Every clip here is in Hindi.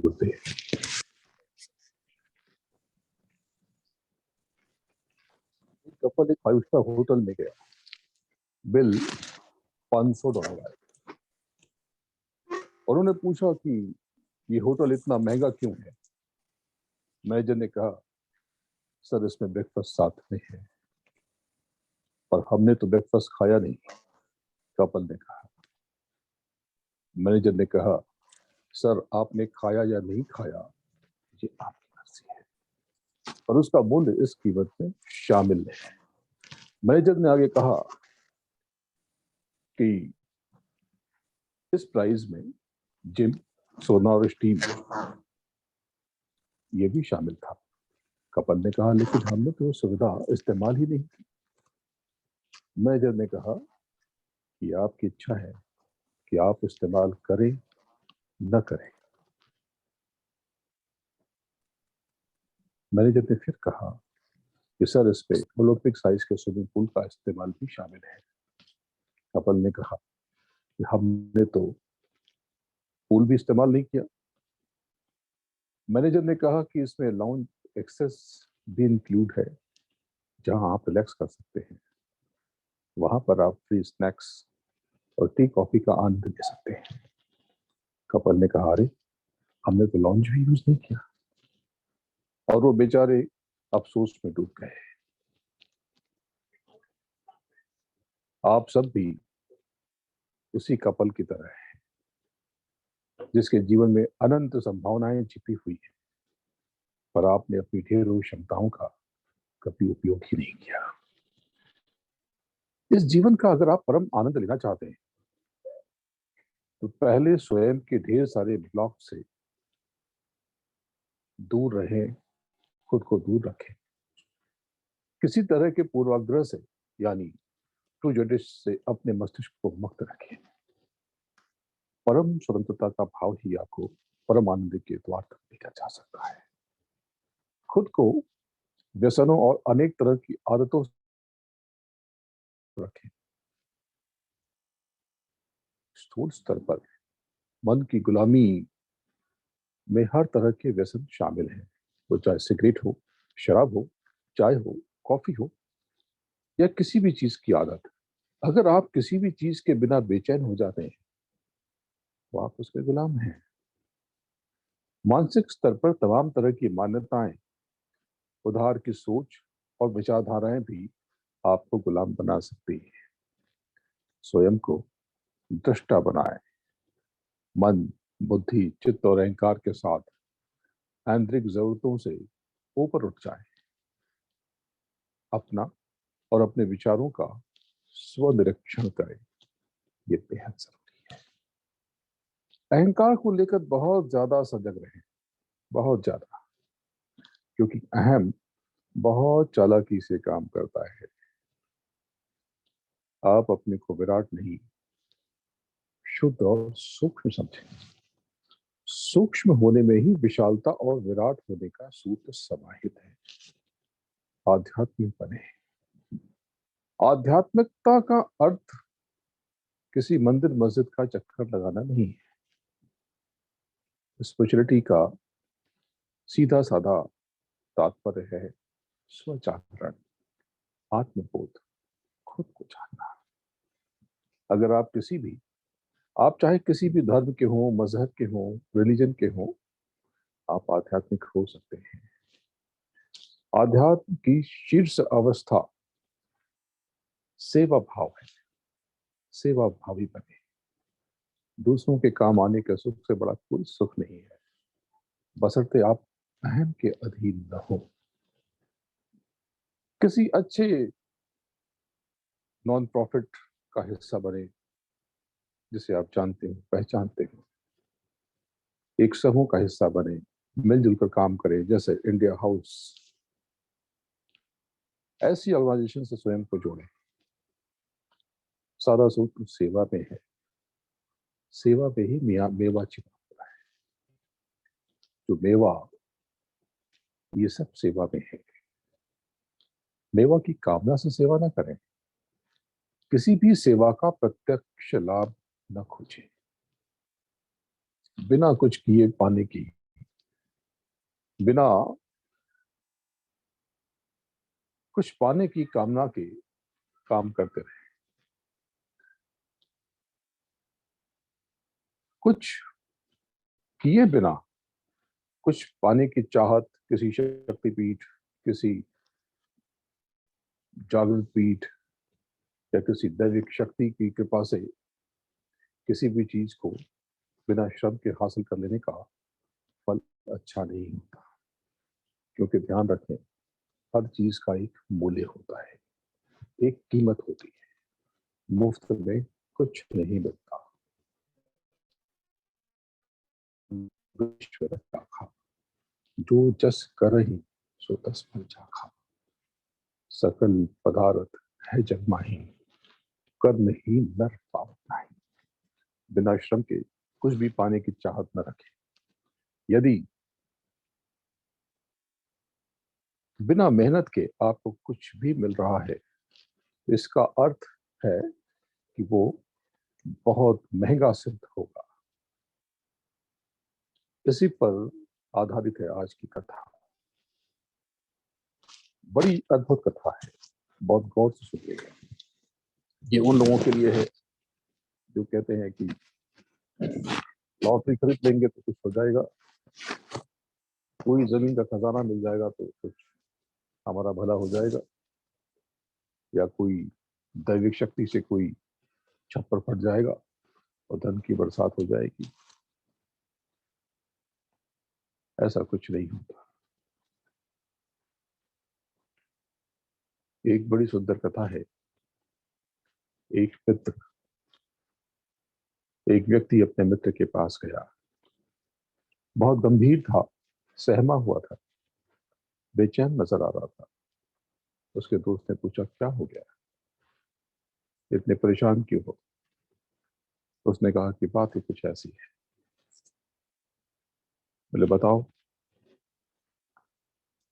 होते हैं। कपल एक 5 स्टार होटल में गया, बिल $500 आया। उन्होंने पूछा कि ये होटल इतना महंगा क्यों है। मैनेजर ने कहा, सर इसमें ब्रेकफास्ट साथ में है। पर हमने तो ब्रेकफास्ट खाया नहीं, कपल ने कहा। मैनेजर ने कहा, सर आपने खाया या नहीं खाया ये आपकी मर्जी है, पर उसका मूल्य इस कीमत में शामिल है। मैनेजर ने आगे कहा कि इस प्राइस में जिम, सोना और स्टीम ये भी शामिल था। कपल ने कहा, लेकिन हमने तो वो सुविधा इस्तेमाल ही नहीं की। मैनेजर ने कहा कि आपकी इच्छा है कि आप इस्तेमाल करें न करें। मैनेजर ने फिर कहा कि सर इस पे ओलंपिक साइज के स्विमिंग पूल का इस्तेमाल भी शामिल है। कपल ने कहा कि हमने तो पूल भी इस्तेमाल नहीं किया। मैनेजर ने कहा कि इसमें लाउंज एक्सेस भी इंक्लूड है, जहां आप रिलैक्स कर सकते हैं। वहां पर आप फ्री स्नैक्स और टी कॉफी का आनंद ले सकते हैं। कपल ने कहा, अरे हमने तो लाउंज भी यूज नहीं किया। और वो बेचारे अफसोस में डूब गए। आप सब भी उसी कपल की तरह है जिसके जीवन में अनंत संभावनाएं छिपी हुई है, पर आपने अपनी ढेरों क्षमताओं का कभी उपयोग ही नहीं किया। इस जीवन का अगर आप परम आनंद लेना चाहते हैं तो पहले स्वयं के ढेर सारे ब्लॉक से दूर रहें, खुद को दूर रखें। किसी तरह के पूर्वाग्रह से यानी प्रेजुडिस से अपने मस्तिष्क को मुक्त रखें। परम स्वतंत्रता का भाव ही आपको परम आनंद के द्वार तक लेकर जा सकता है। खुद को व्यसनों और अनेक तरह की आदतों से रखें। स्थूल स्तर पर मन की गुलामी में हर तरह के व्यसन शामिल हैं, वो चाहे सिगरेट हो, शराब हो, चाय हो, कॉफी हो या किसी भी चीज की आदत। अगर आप किसी भी चीज के बिना बेचैन हो जाते हैं तो आप उसके गुलाम हैं। मानसिक स्तर पर तमाम तरह की मान्यताएं, उधार की सोच और विचारधाराएं भी आपको गुलाम बना सकती हैं। स्वयं को दृष्टा बनाएं। मन, बुद्धि, चित्त और अहंकार के साथ आंतरिक जरूरतों से ऊपर उठ जाएं। अपना और अपने विचारों का स्वनिरीक्षण करें, ये बेहद जरूरी है। अहंकार को लेकर बहुत ज्यादा सजग रहें, बहुत ज्यादा, क्योंकि अहम बहुत चालाकी से काम करता है। आप अपने को विराट नहीं, शुद्ध और सूक्ष्म समझें। सूक्ष्म होने में ही विशालता और विराट होने का सूत्र समाहित है। आध्यात्मिक बने। आध्यात्मिकता का अर्थ किसी मंदिर मस्जिद का चक्कर लगाना नहीं है। स्पिरिचुअलिटी का सीधा साधा तात्पर्य है स्वजागरण, आत्मबोध, खुद को जानना। अगर आप चाहे किसी भी धर्म के हो, मजहब के हो, रिलीजन के हो, आप आध्यात्मिक हो सकते हैं। आध्यात्म की शीर्ष अवस्था सेवा भाव है। सेवा भावी बने। दूसरों के काम आने का सुख से बड़ा कोई सुख नहीं है, बशर्ते आप अहम के अधीन न हो। किसी अच्छे नॉन प्रॉफिट का हिस्सा बने जिसे आप जानते हो, पहचानते हो। एक समूह का हिस्सा बने, मिलजुल कर काम करें, जैसे इंडिया हाउस। ऐसी ऑर्गेनाइजेशन से स्वयं को जोड़ें। सारा सूत्र सेवा में है। सेवा में ही मेवा छिपा हुआ है। जो मेवा, ये सब सेवा में है। मेवा की कामना से सेवा ना करें। किसी भी सेवा का प्रत्यक्ष लाभ न खोजें। बिना कुछ किए पाने की बिना कुछ पाने की कामना के काम करते रहे, कुछ किए बिना कुछ पाने की चाहत, किसी शक्तिपीठ, किसी जागृत पीठ या किसी दैविक शक्ति की कृपा से किसी भी चीज को बिना श्रम के हासिल कर लेने का फल अच्छा नहीं होता। क्योंकि ध्यान रखें, हर चीज का एक मूल्य होता है, एक कीमत होती है। मुफ्त में कुछ नहीं मिलता। ईश्वर राखा, जो जस करहि सो तस फल चाखा। सकल पदार्थ है जग माही, कर्म ही नर पावत नाही। बिना श्रम के कुछ भी पाने की चाहत न रखें। यदि बिना मेहनत के आपको कुछ भी मिल रहा है, इसका अर्थ है कि वो बहुत महंगा सिद्ध होगा। इसी पर आधारित है आज की कथा। बड़ी अद्भुत कथा है, बहुत गौर से सुनिएगा। ये उन लोगों के लिए है जो कहते हैं कि लॉटरी खरीद लेंगे तो कुछ हो जाएगा, कोई जमीन का खजाना मिल जाएगा तो कुछ हमारा भला हो जाएगा, या कोई दैविक शक्ति से कोई छप्पर फट जाएगा और धन की बरसात हो जाएगी। ऐसा कुछ नहीं होता। एक बड़ी सुंदर कथा है। एक मित्र, एक व्यक्ति अपने मित्र के पास गया। बहुत गंभीर था, सहमा हुआ था, बेचैन नजर आ रहा था। उसके दोस्त ने पूछा, क्या हो गया, इतने परेशान क्यों हो? उसने कहा कि बात ही कुछ ऐसी है। बोले, बताओ।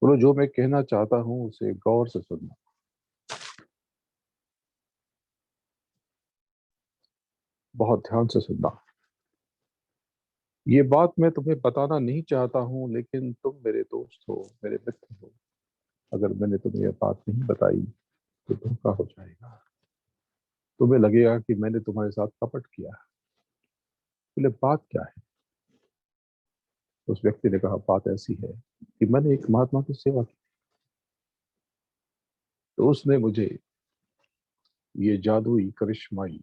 बोलो, जो मैं कहना चाहता हूं उसे गौर से सुनना। बहुत ध्यान से सुनना। ये बात मैं तुम्हें बताना नहीं चाहता हूं, लेकिन तुम मेरे दोस्त हो, मेरे मित्र हो। अगर मैंने तुम्हें यह बात नहीं बताई तो धोखा हो जाएगा। तुम्हें लगेगा कि मैंने तुम्हारे साथ कपट किया। बोले, बात क्या है? उस व्यक्ति ने कहा, बात ऐसी है कि मैंने एक महात्मा की सेवा की, तो उसने मुझे ये जादुई करिश्माई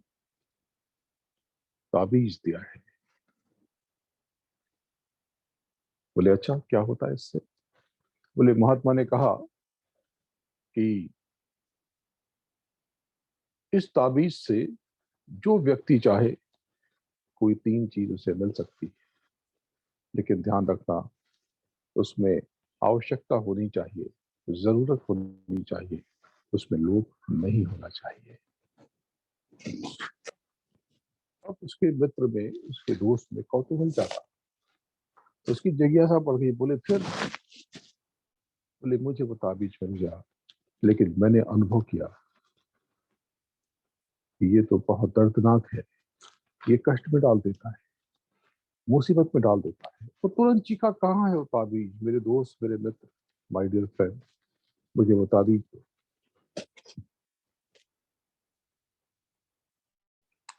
ताबीज दिया है। बोले, अच्छा, क्या होता है इससे? बोले, महात्मा ने कहा कि इस ताबीज से जो व्यक्ति चाहे कोई तीन चीज उसे मिल सकती है, लेकिन ध्यान रखना, उसमें आवश्यकता होनी चाहिए, जरूरत होनी चाहिए, उसमें लोभ नहीं होना चाहिए। अब उसके मित्र में, उसके दोस्त में कौतूहल जागा, उसकी जिज्ञासा बढ़ गई। बोले, फिर? बोले, मुझे वो ताबीज मिल गया, लेकिन मैंने अनुभव किया कि ये तो बहुत दर्दनाक है, ये कष्ट में डाल देता है, मुसीबत में डाल देता है। तो तुरंत चीखा, कहाँ है वो ताबीज? मेरे दोस्त, मेरे मित्र, माय डियर फ्रेंड, मुझे वो ताबीज दो।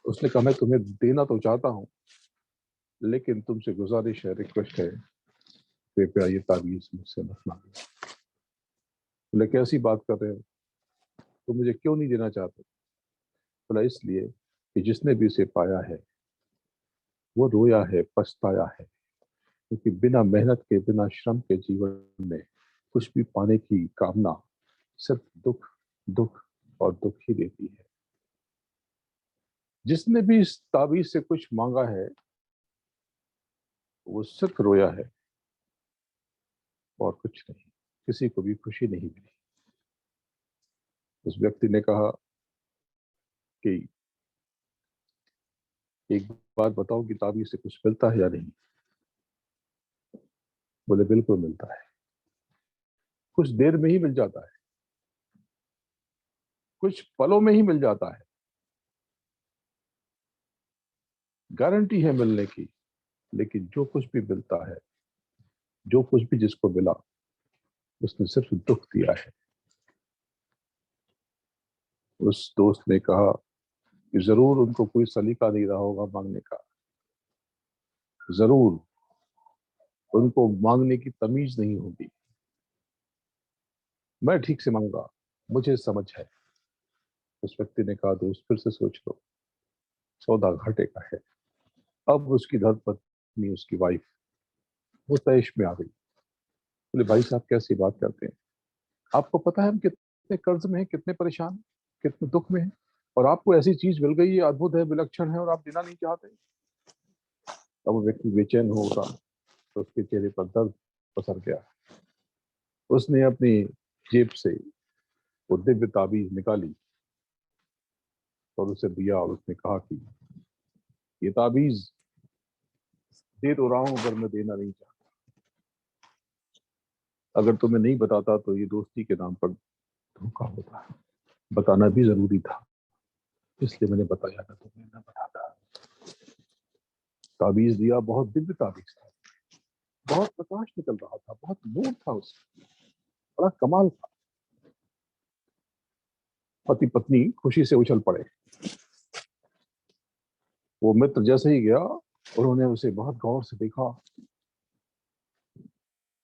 उसने कहा, मैं तुम्हें देना तो चाहता हूँ, लेकिन तुमसे गुजारिश है, रिक्वेस्ट है, कृपया ये ताबीज मुझसे मत मांगो। बोले, कैसी बात कर रहे हो, तुम मुझे क्यों नहीं देना चाहते? बोला, इसलिए कि जिसने भी इसे पाया है वो रोया है, पछताया है। क्योंकि बिना मेहनत के, बिना श्रम के जीवन में कुछ भी पाने की कामना सिर्फ दुख, दुख और दुख ही देती है। जिसने भी इस ताबीज से कुछ मांगा है वो सिर्फ रोया है और कुछ नहीं, किसी को भी खुशी नहीं मिली। उस व्यक्ति ने कहा कि एक बात बताओ कि ताबीज से कुछ मिलता है या नहीं? बोले, बिल्कुल मिलता है, कुछ देर में ही मिल जाता है, कुछ पलों में ही मिल जाता है, गारंटी है मिलने की। लेकिन जो कुछ भी मिलता है जो कुछ भी जिसको मिला उसने सिर्फ दुख दिया है। उस दोस्त ने कहा कि जरूर उनको कोई सलीका नहीं रहा होगा मांगने का, जरूर उनको मांगने की तमीज नहीं होगी। मैं ठीक से मांगा, मुझे समझ है। उस व्यक्ति ने कहा, दोस्त फिर से सोच लो, सौदा घाटे का है। अब उसकी धर्मपत्नी, उसकी वाइफ, वो तैश में आ गई। बोले, भाई साहब कैसी बात करते हैं, आपको पता है हम कितने कर्ज में हैं, कितने परेशान हैं, कितने दुख में हैं, और आपको ऐसी चीज मिल गई, ये अद्भुत है, विलक्षण है, और आप देना नहीं चाहते। अब वो व्यक्ति बेचैन हो उठा, तो उसके चेहरे पर दर्द पसर गया। उसने अपनी जेब से वो दिव्य ताबीज निकाली और उसे दिया, और उसने कहा कि ये ताबीज दे तो रहा हूं, अगर मैं देना नहीं चाहता, अगर तुम्हें नहीं बताता तो ये दोस्ती के नाम पर धोखा होता। बताना भी जरूरी था, इसलिए मैंने बताया ना, तुम्हें ना बताता। ताबीज दिया, बहुत दिव्य ताबीज था, बहुत प्रकाश निकल रहा था, बहुत नूर था उसमें, बड़ा कमाल था। पति पत्नी खुशी से उछल पड़े। वो मित्र जैसे ही गया, उन्होंने उसे बहुत गौर से देखा।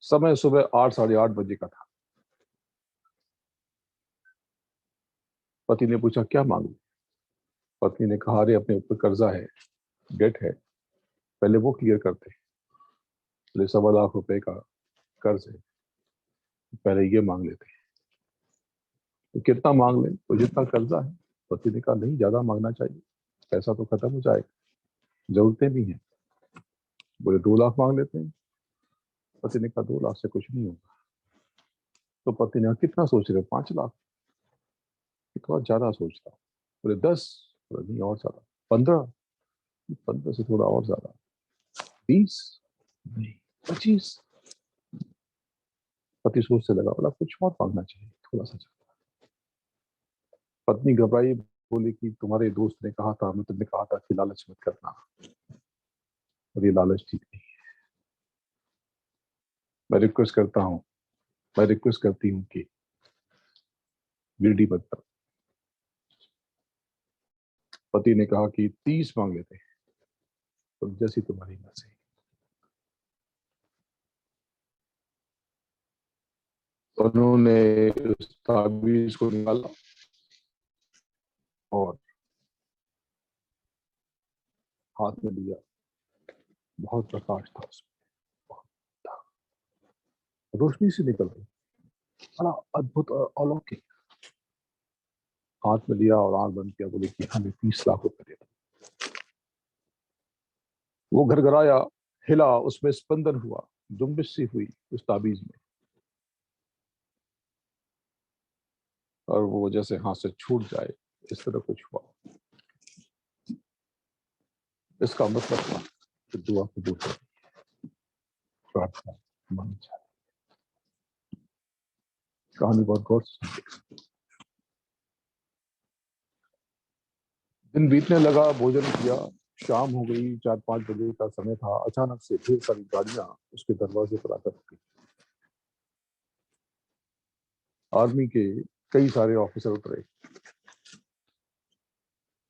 समय सुबह 8, साढ़े 8 बजे का था। पति ने पूछा, क्या मांगू? पत्नी ने कहा, अरे अपने ऊपर कर्जा है, डेट है, पहले वो क्लियर करते हैं। बोले, 1.25 लाख का कर्ज है, पहले ये मांग लेते हैं। तो कितना मांग ले? तो जितना कर्जा है। पति ने कहा, नहीं, ज्यादा मांगना चाहिए, पैसा तो खत्म हो जाएगा, जरूरतें भी हैं। बोले, 2 लाख मांग लेते हैं। पति ने कहा, 2 लाख से कुछ नहीं होगा। तो पति ने कहा, कितना सोच रहे हो? 5 लाख? बहुत ज्यादा सोचता। बोले, 10? बोले, नहीं, और ज्यादा। 15? 15 से थोड़ा और ज्यादा। 20? नहीं, 25? पति सोचने लगा, बोला, कुछ और मांगना चाहिए, थोड़ा सा ज्यादा। पत्नी घबराई, बोली कि तुम्हारे दोस्त ने कहा था, मैं तुमने कहा था कि लालच मत करना, और ये लालच ठीक नहीं। मैं रिक्वेस्ट करता हूँ, मैं रिक्वेस्ट करती हूँ कि गिरडी मत करो। पति ने कहा कि 30 मांग लेते हैं, तो जैसी तुम्हारी मर्जी। उन्होंने उस ताबीज को निकाला और हाथ में लिया। बहुत प्रकाश था उसमें, बहुत था, रोशनी से निकल रही, बड़ा अद्भुत और अलौकिक। हाथ में लिया और आंख बंद किया, बोले कि हमें 30 लाख रुपए दे दो। वो घरघराया, हिला, उसमें स्पंदन हुआ, जुम्बिश सी हुई उस ताबीज में, और वो जैसे हाथ से छूट जाए, इस तरह कुछ हुआ। इसका मतलब था कि दुआ कबूल हो, प्रार्थना मानी जाए। कहानी बहुत गौर से सुनिए। दिन बीतने लगा, भोजन किया, शाम हो गई, 4-5 बजे का समय था। अचानक से ढेर सारी गाड़ियां उसके दरवाजे पर आकर रुकी। आर्मी के कई सारे ऑफिसर उतरे।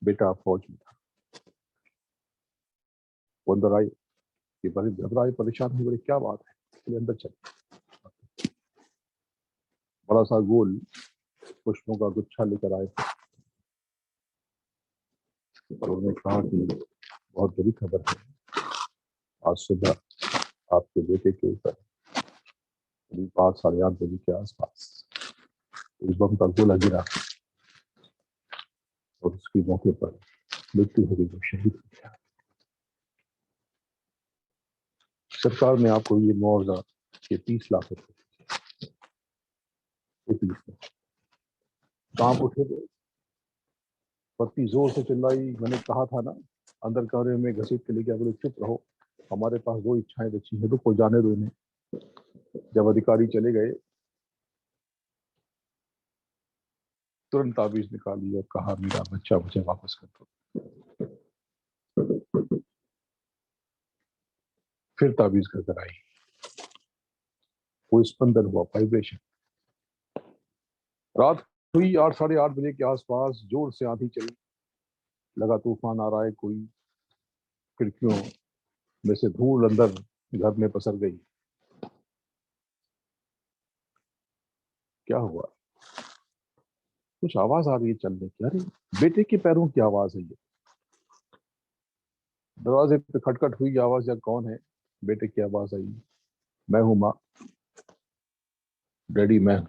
बेटा फौज में था। वो अंदर आए, ये बड़े घबराए, परेशान हुए, बोले, क्या बात है? इसलिए अंदर चले। बड़ा सा गोल पुष्पों का गुच्छा लेकर आए थे, और उन्होंने कहा कि बहुत बड़ी खबर है, आज सुबह आपके बेटे के ऊपर करीब 8, साढ़े 8 बजे के आसपास इस बम का गोला गिरा, और उसकी मौके पर मृत्यु हो गई, वो शहीद हो गया। सरकार ने आपको ये मुआवजा, ये 30 लाख रुपए, 30 काम उठे थे। पत्नी जोर से चिल्लाई, मैंने कहा था ना, अंदर कमरे में घसीट के लेके। बोले, चुप रहो, हमारे पास 2 इच्छाएं बची हैं, रुको, जाने दो इन्हें। जब अधिकारी चले गए, तुरंत ताबीज निकाली और कहा, मेरा बच्चा मुझे वापस कर दो। फिर ताबीज कर आई। वो स्पंदन हुआ, वाइब्रेशन। रात हुई 8, 8:30 बजे के आसपास जोर से आंधी चली, लगा तूफान आ रहा है कोई। खिड़कियों में से धूल अंदर घर में पसर गई। क्या हुआ? कुछ आवाज आ रही है चलने की। अरे बेटे के पैरों की आवाज है ये। दरवाजे पे खटखट हुई आवाज, या कौन है? बेटे की आवाज आई, मैं हूं माँ। डैडी मैं।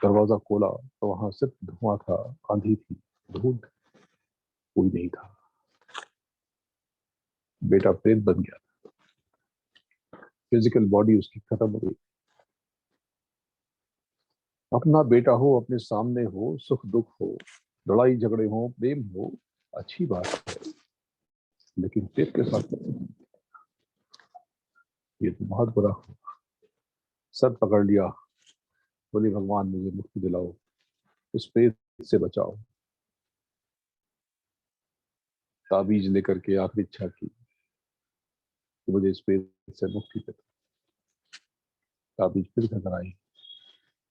दरवाजा खोला तो वहां सिर्फ धुआं था, आंधी थी, धूल, कोई नहीं था। बेटा प्रेत बन गया। फिजिकल बॉडी उसकी खत्म हो गई। अपना बेटा हो, अपने सामने हो, सुख दुख हो, लड़ाई झगड़े हो, प्रेम हो, अच्छी बात है, लेकिन प्रेत के साथ ये तो बहुत बुरा हो। सर पकड़ लिया, बोले भगवान मुझे मुक्ति दिलाओ, इस प्रेत से बचाओ। ताबीज लेकर के आखिरी इच्छा की कि मुझे इस प्रेत से मुक्ति दे। ताबीज फिर घर आई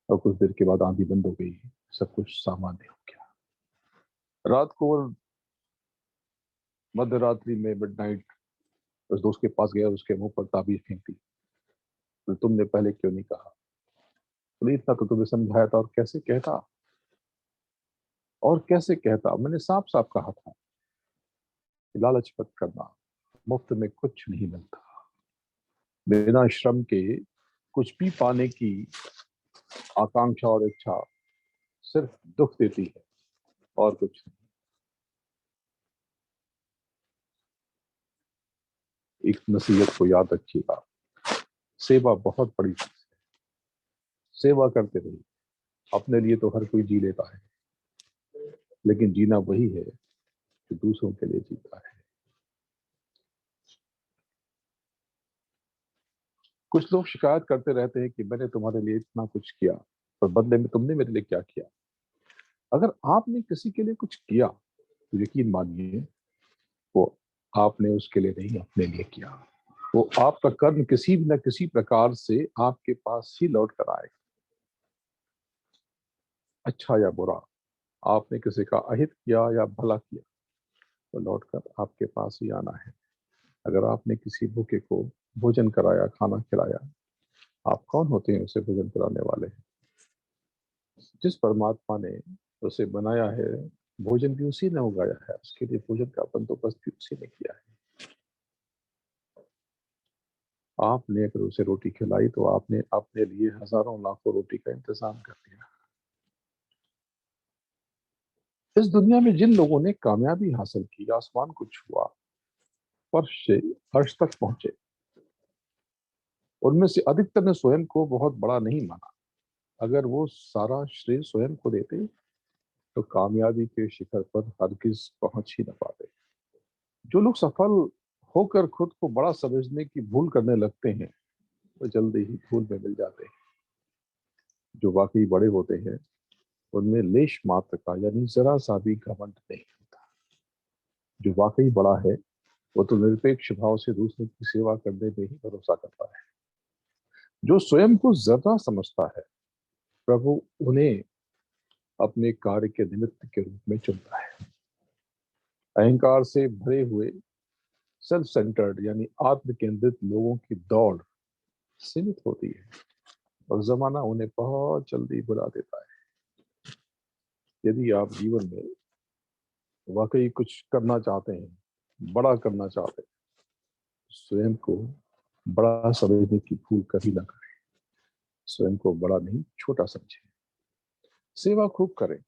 और कुछ देर के बाद आंधी बंद हो गई, सब कुछ सामान्य हो गया। रात को मध्य रात्रि में मिडनाइट उस दोस्त के पास गया, उसके मुंह पर ताबीज फेंक दी। तो तुमने पहले क्यों नहीं कहा? बोले इतना तो तुम्हें समझाया था, और कैसे कहता, मैंने साफ साफ कहा था कि लालच मत करना, मुफ्त में कुछ नहीं मिलता। बिना श्रम के कुछ भी पाने की आकांक्षा और इच्छा सिर्फ दुख देती है और कुछ नहीं। एक नसीहत को याद रखिएगा, सेवा बहुत बड़ी चीज है। सेवा करते रहिए। अपने लिए तो हर कोई जी लेता है, लेकिन जीना वही है जो दूसरों के लिए जीता है। कुछ लोग शिकायत करते रहते हैं कि मैंने तुम्हारे लिए इतना कुछ किया, पर बदले में तुमने मेरे लिए क्या किया? अगर आपने किसी के लिए कुछ किया तो यकीन मानिए वो आपने उसके लिए नहीं, अपने लिए किया। वो आपका कर्म किसी न किसी प्रकार से आपके पास ही लौट कर आएगा, अच्छा या बुरा। आपने किसी का अहित किया या भला किया तो लौट कर आपके पास ही आना है। अगर आपने किसी भूखे को भोजन कराया, खाना खिलाया, आप कौन होते हैं उसे भोजन कराने वाले? जिस परमात्मा ने उसे बनाया है, भोजन भी उसी ने उगाया है, उसके लिए भोजन का बंदोबस्त भी उसी ने किया है। आपने अगर उसे रोटी खिलाई तो आपने अपने लिए हजारों लाखों रोटी का इंतजाम कर दिया। इस दुनिया में जिन लोगों ने कामयाबी हासिल की, आसमान को छुआ, फर्श से अर्श तक पहुंचे, उनमें से अधिकतर ने स्वयं को बहुत बड़ा नहीं माना। अगर वो सारा श्रेय स्वयं को देते तो कामयाबी के शिखर पर हरगिज पहुंच ही न पाते। जो लोग सफल होकर खुद को बड़ा समझने की भूल करने लगते हैं, वो जल्दी ही भूल में मिल जाते हैं। जो वाकई बड़े होते हैं उनमें लेश मात्र का यानी जरा सा भी घमंड नहीं होता। जो वाकई बड़ा है वो तो निरपेक्ष भाव से दूसरों की सेवा करने में ही भरोसा करता है। जो स्वयं को जरा समझता है, प्रभु उन्हें अपने कार्य के निमित्त के रूप में चुनता है। अहंकार से भरे हुए सेल्फ सेंटर्ड यानी आत्म केंद्रित लोगों की दौड़ सीमित होती है और जमाना उन्हें बहुत जल्दी भुला देता है। यदि आप जीवन में वाकई कुछ करना चाहते हैं, बड़ा करना चाहते हैं, स्वयं को बड़ा समझने की भूल कभी ना करें। स्वयं को बड़ा नहीं, छोटा समझें। सेवा खूब करें,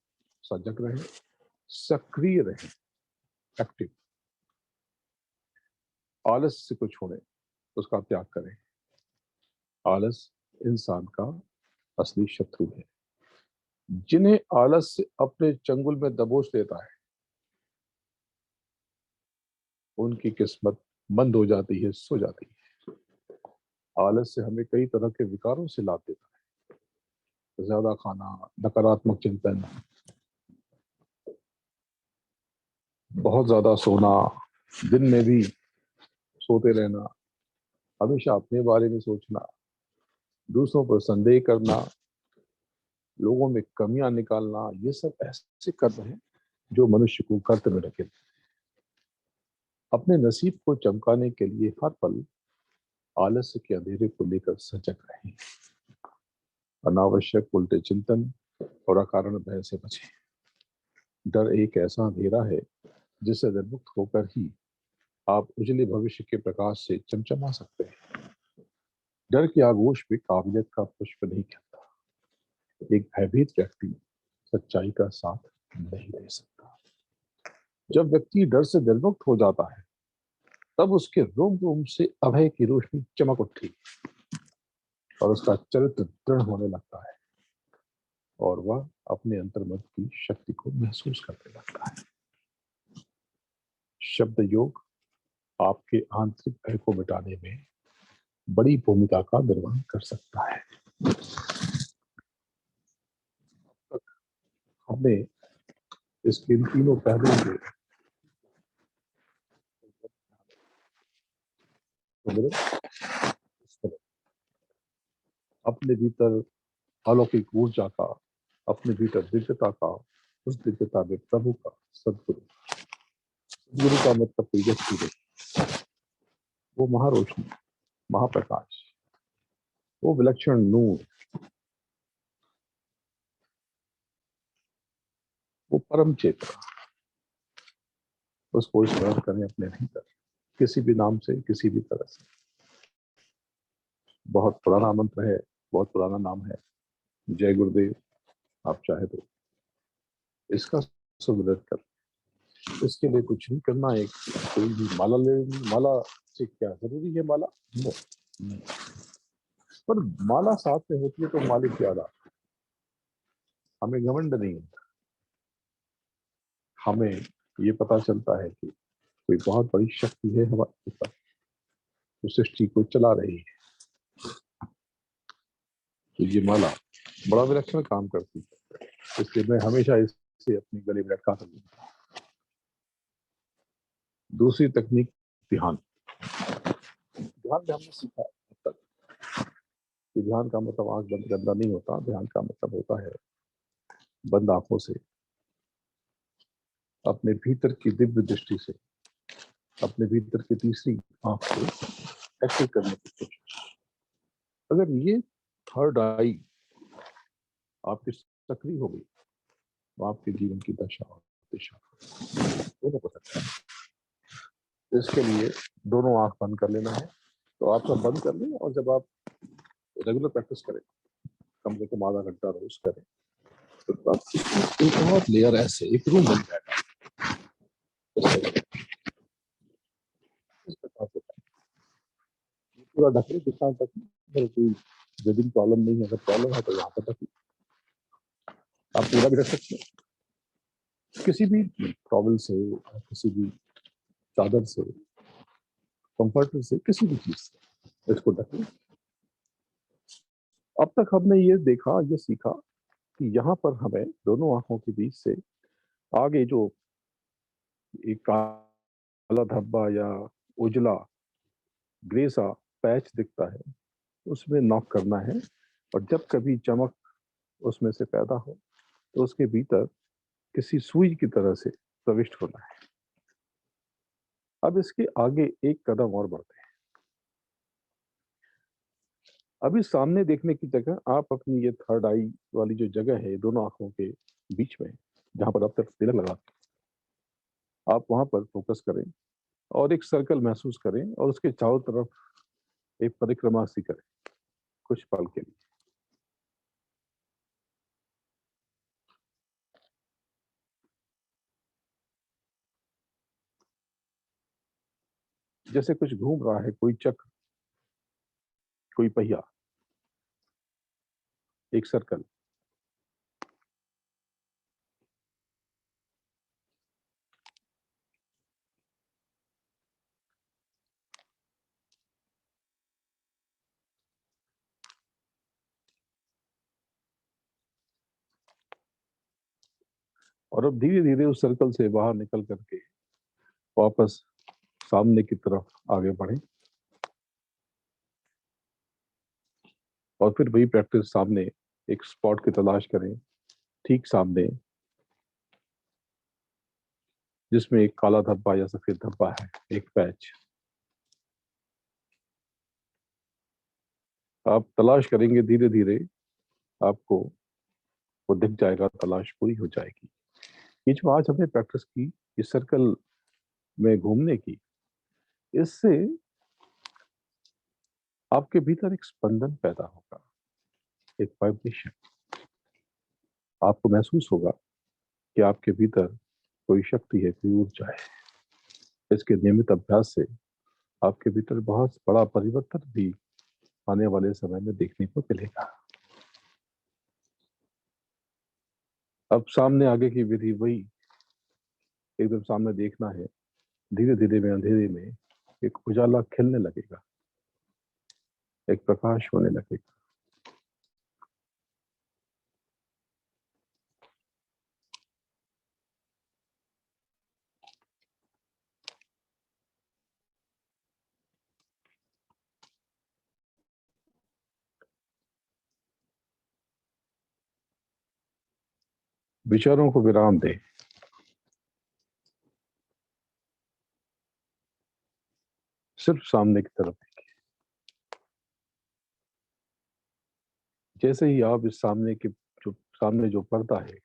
सजग रहें, सक्रिय रहें, एक्टिव। आलस से कुछ छोड़ें, उसका त्याग करें। आलस इंसान का असली शत्रु है। जिन्हें आलस से अपने चंगुल में दबोच लेता है, उनकी किस्मत मंद हो जाती है, सो जाती है। आलस से हमें कई तरह के विकारों से लाभ देता है। ज्यादा खाना, नकारात्मक चिंतन, बहुत ज्यादा सोना, दिन में भी सोते रहना, हमेशा अपने बारे में सोचना, दूसरों पर संदेह करना, लोगों में कमियां निकालना, ये सब ऐसे कर्म हैं जो मनुष्य को कर्त में रखे। अपने नसीब को चमकाने के लिए हर पल आलस्य के अंधेरे को लेकर सजग रहें। अनावश्यक उल्टे चिंतन और अकारण भय से बचें। डर एक ऐसा अंधेरा है जिससे निर्मुक्त होकर ही आप उजले भविष्य के प्रकाश से चमचमा सकते हैं। डर की आगोश में काबिलियत का पुष्प नहीं खिलता। एक भयभीत व्यक्ति सच्चाई का साथ नहीं दे सकता। जब व्यक्ति डर से निर्मुक्त हो जाता है तब उसके रोम रोम से अभय की रोशनी चमक उठती और उसका चरित्र दृढ़ होने लगता है और वह अपने अंतर्मन की शक्ति को महसूस करने लगता है। शब्द योग आपके आंतरिक भय को मिटाने में बड़ी भूमिका का निर्वहन कर सकता है। हमने इसके इन तीनों पहलुओं को अपने भीतर अलौकिक ऊर्जा का, अपने भीतर दिव्यता का, उस दिव्यता में प्रभु का, सदगुरु सदगुरु का मतलब कोई व्यक्ति नहीं, वो महारोशनी, महाप्रकाश, वो विलक्षण नूर, वो परम चेतना, उसको स्मरण करें अपने भीतर किसी भी नाम से, किसी भी तरह से। बहुत पुराना मंत्र है, बहुत पुराना नाम है, जय गुरुदेव। आप चाहे तो इसका सुमिरन कर, इसके लिए कुछ नहीं करना। एक कोई भी माला ले, माला से क्या जरूरी है माला? नो, नहीं। पर माला साथ में होती है तो मालिक ज्यादा, हमें घमंड नहीं होता। हमें ये पता चलता है कि कोई बहुत बड़ी शक्ति है हमारे ऊपर, जो सृष्टि को चला रही है। तो ये माला बड़ा विलक्षण काम करती है, इसलिए मैं हमेशा इसे अपनी गले में रखा करती हूँ। दूसरी तकनीक ध्यान। ध्यान में हमने सीखा अब तक कि ध्यान का मतलब आंख बंद करना नहीं होता। ध्यान का मतलब होता है बंद आंखों से अपने भीतर की दिव्य दृष्टि से, अपने भीतर की तीसरी आंख से एक्टिव करने की कोशिश। अगर ये थर्ड आई आपकी सक्रिय हो गई तो आपके जीवन की दशा और दिशा दोनों को सकता है। इसके लिए दोनों आंख बंद कर लेना है। तो आप सब बंद कर लें और जब आप रेगुलर प्रैक्टिस करें, कम से कम आधा घंटा रोज करें, तो एक और लेयर ऐसे एक रूम बन जाएगा। इस प्रकार से पूरा ढकने दिशा तक, अगर कोई ब्रीदिंग प्रॉब्लम नहीं है, अगर प्रॉब्लम है तो यहाँ पर तक आप पूरा भी रख सकते हैं। किसी भी टॉवल से, किसी भी चादर से, कंफर्टर से, किसी भी चीज से इसको ढकें। अब तक हमने ये देखा, ये सीखा कि यहाँ पर हमें दोनों आंखों के बीच से आगे जो एक काला धब्बा या उजला ग्रे सा पैच दिखता है, उसमें नॉक करना है और जब कभी चमक उसमें से पैदा हो तो उसके भीतर किसी सुई की तरह से प्रविष्ट होना है। अब इसके आगे एक कदम और बढ़ते हैं। अभी सामने देखने की जगह आप अपनी ये थर्ड आई वाली जो जगह है दोनों आंखों के बीच में, जहां पर अब तक तिलक लगा, आप वहां पर फोकस करें और एक सर्कल महसूस करें और उसके चारों तरफ एक परिक्रमा सी करें कुछ पल के लिए। जैसे कुछ घूम रहा है, कोई चक्र, कोई पहिया, एक सर्कल। और अब धीरे धीरे उस सर्कल से बाहर निकल करके वापस सामने की तरफ आगे बढ़े और फिर वही प्रैक्टिस सामने एक स्पॉट की तलाश करें, ठीक सामने, जिसमें एक काला धब्बा या सफेद धब्बा है, एक पैच। आप तलाश करेंगे, धीरे धीरे आपको वो दिख जाएगा, तलाश पूरी हो जाएगी। ये जो आज हमने प्रैक्टिस की, इस सर्कल में घूमने की, इससे आपके भीतर एक स्पंदन पैदा होगा, एक वाइब्रेशन। आपको महसूस होगा कि आपके भीतर कोई शक्ति है, कोई ऊर्जा है। इसके नियमित अभ्यास से आपके भीतर बहुत बड़ा परिवर्तन भी आने वाले समय में देखने को मिलेगा। अब सामने आगे की विधि वही, एकदम सामने देखना है, धीरे धीरे में अंधेरे में एक उजाला खिलने लगेगा, एक प्रकाश होने लगेगा। विचारों को विराम दें, सिर्फ सामने की तरफ देखिए। जैसे ही आप इस सामने के जो सामने जो पर्दा है,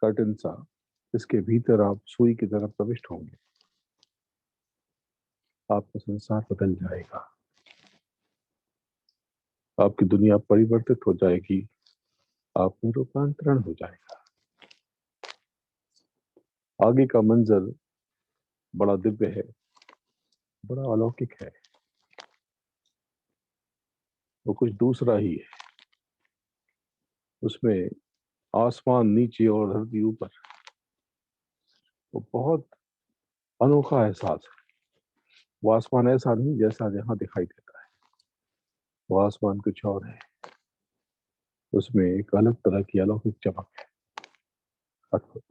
कर्टन सा, इसके भीतर आप सुई की तरफ प्रविष्ट होंगे, आपका संसार बदल जाएगा, आपकी दुनिया परिवर्तित हो जाएगी, आप में रूपांतरण हो जाएगा। आगे का मंजर बड़ा दिव्य है, बड़ा अलौकिक है, वो कुछ दूसरा ही है। उसमें आसमान नीचे और धरती ऊपर, वो बहुत अनोखा एहसास है। वो आसमान ऐसा नहीं जैसा यहाँ दिखाई देता है, वो आसमान कुछ और है। उसमें एक अलग तरह की अलौकिक चमक है, अद्भुत।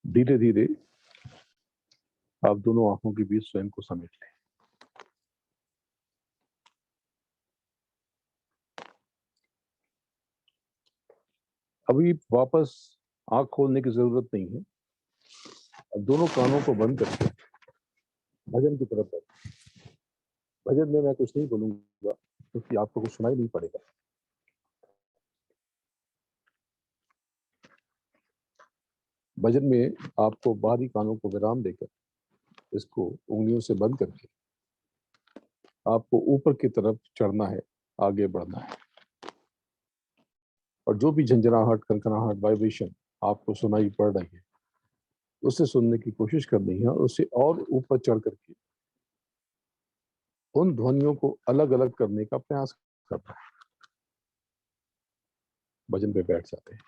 धीरे धीरे आप दोनों आंखों के बीच स्वयं को समेट लें। अभी वापस आंख खोलने की जरूरत नहीं है। अब दोनों कानों को बंद करके भजन की तरफ बढ़ें। भजन में मैं कुछ नहीं बोलूंगा, क्योंकि आपको कुछ सुनाई नहीं पड़ेगा। भजन में आपको बाहरी कानों को विराम देकर, इसको उंगलियों से बंद करके आपको ऊपर की तरफ चढ़ना है, आगे बढ़ना है। और जो भी झंझनाहट, कनकनाहट, वाइब्रेशन आपको सुनाई पड़ रही है, उसे सुनने की कोशिश करनी है, और उसे और ऊपर चढ़ करके उन ध्वनियों को अलग अलग करने का प्रयास करना है। भजन पे बैठ जाते हैं।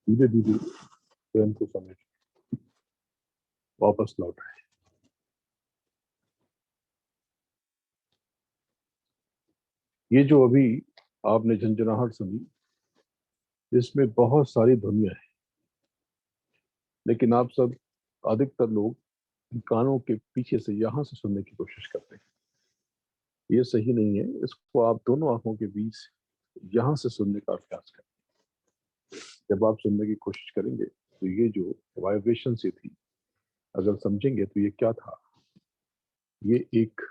धीरे धीरे स्वयं को समेट वापस लौट आए। ये जो अभी आपने झंझनाहट सुनी, इसमें बहुत सारी ध्वनियां हैं, लेकिन आप सब, अधिकतर लोग कानों के पीछे से यहां से सुनने की कोशिश करते हैं। ये सही नहीं है। इसको आप दोनों आंखों के बीच यहां से सुनने का अभ्यास करें। जब आप सुनने की कोशिश करेंगे तो ये जो वाइब्रेशन सी थी, अगर समझेंगे तो ये क्या था, ये एक,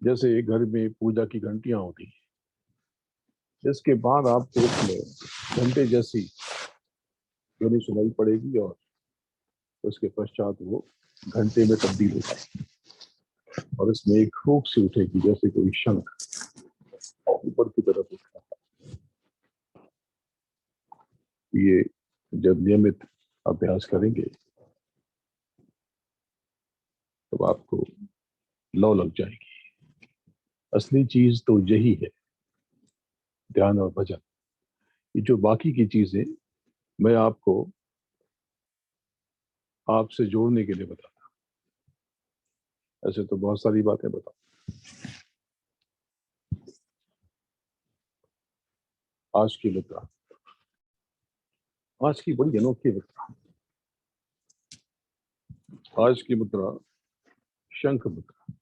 जैसे एक घर में पूजा की घंटियां होती हैं, इसके बाद आपको उसमें घंटे जैसी ध्वनि सुनाई पड़ेगी और उसके पश्चात वो घंटे में तब्दील हो जाएगी और इसमें एक फूंक सी उठेगी, जैसे कोई शंख ऊपर की तरफ उठ रहा है। ये जब नियमित अभ्यास करेंगे तो आपको लौ लग जाएगी। असली चीज तो यही है, ध्यान और भजन। ये जो बाकी की चीजें मैं आपको आपसे जोड़ने के लिए बताता, ऐसे तो बहुत सारी बातें बताता। आज की मुद्रा, आज की बड़ी अनोखी मुद्रा, आज की मुद्रा शंख मुद्रा।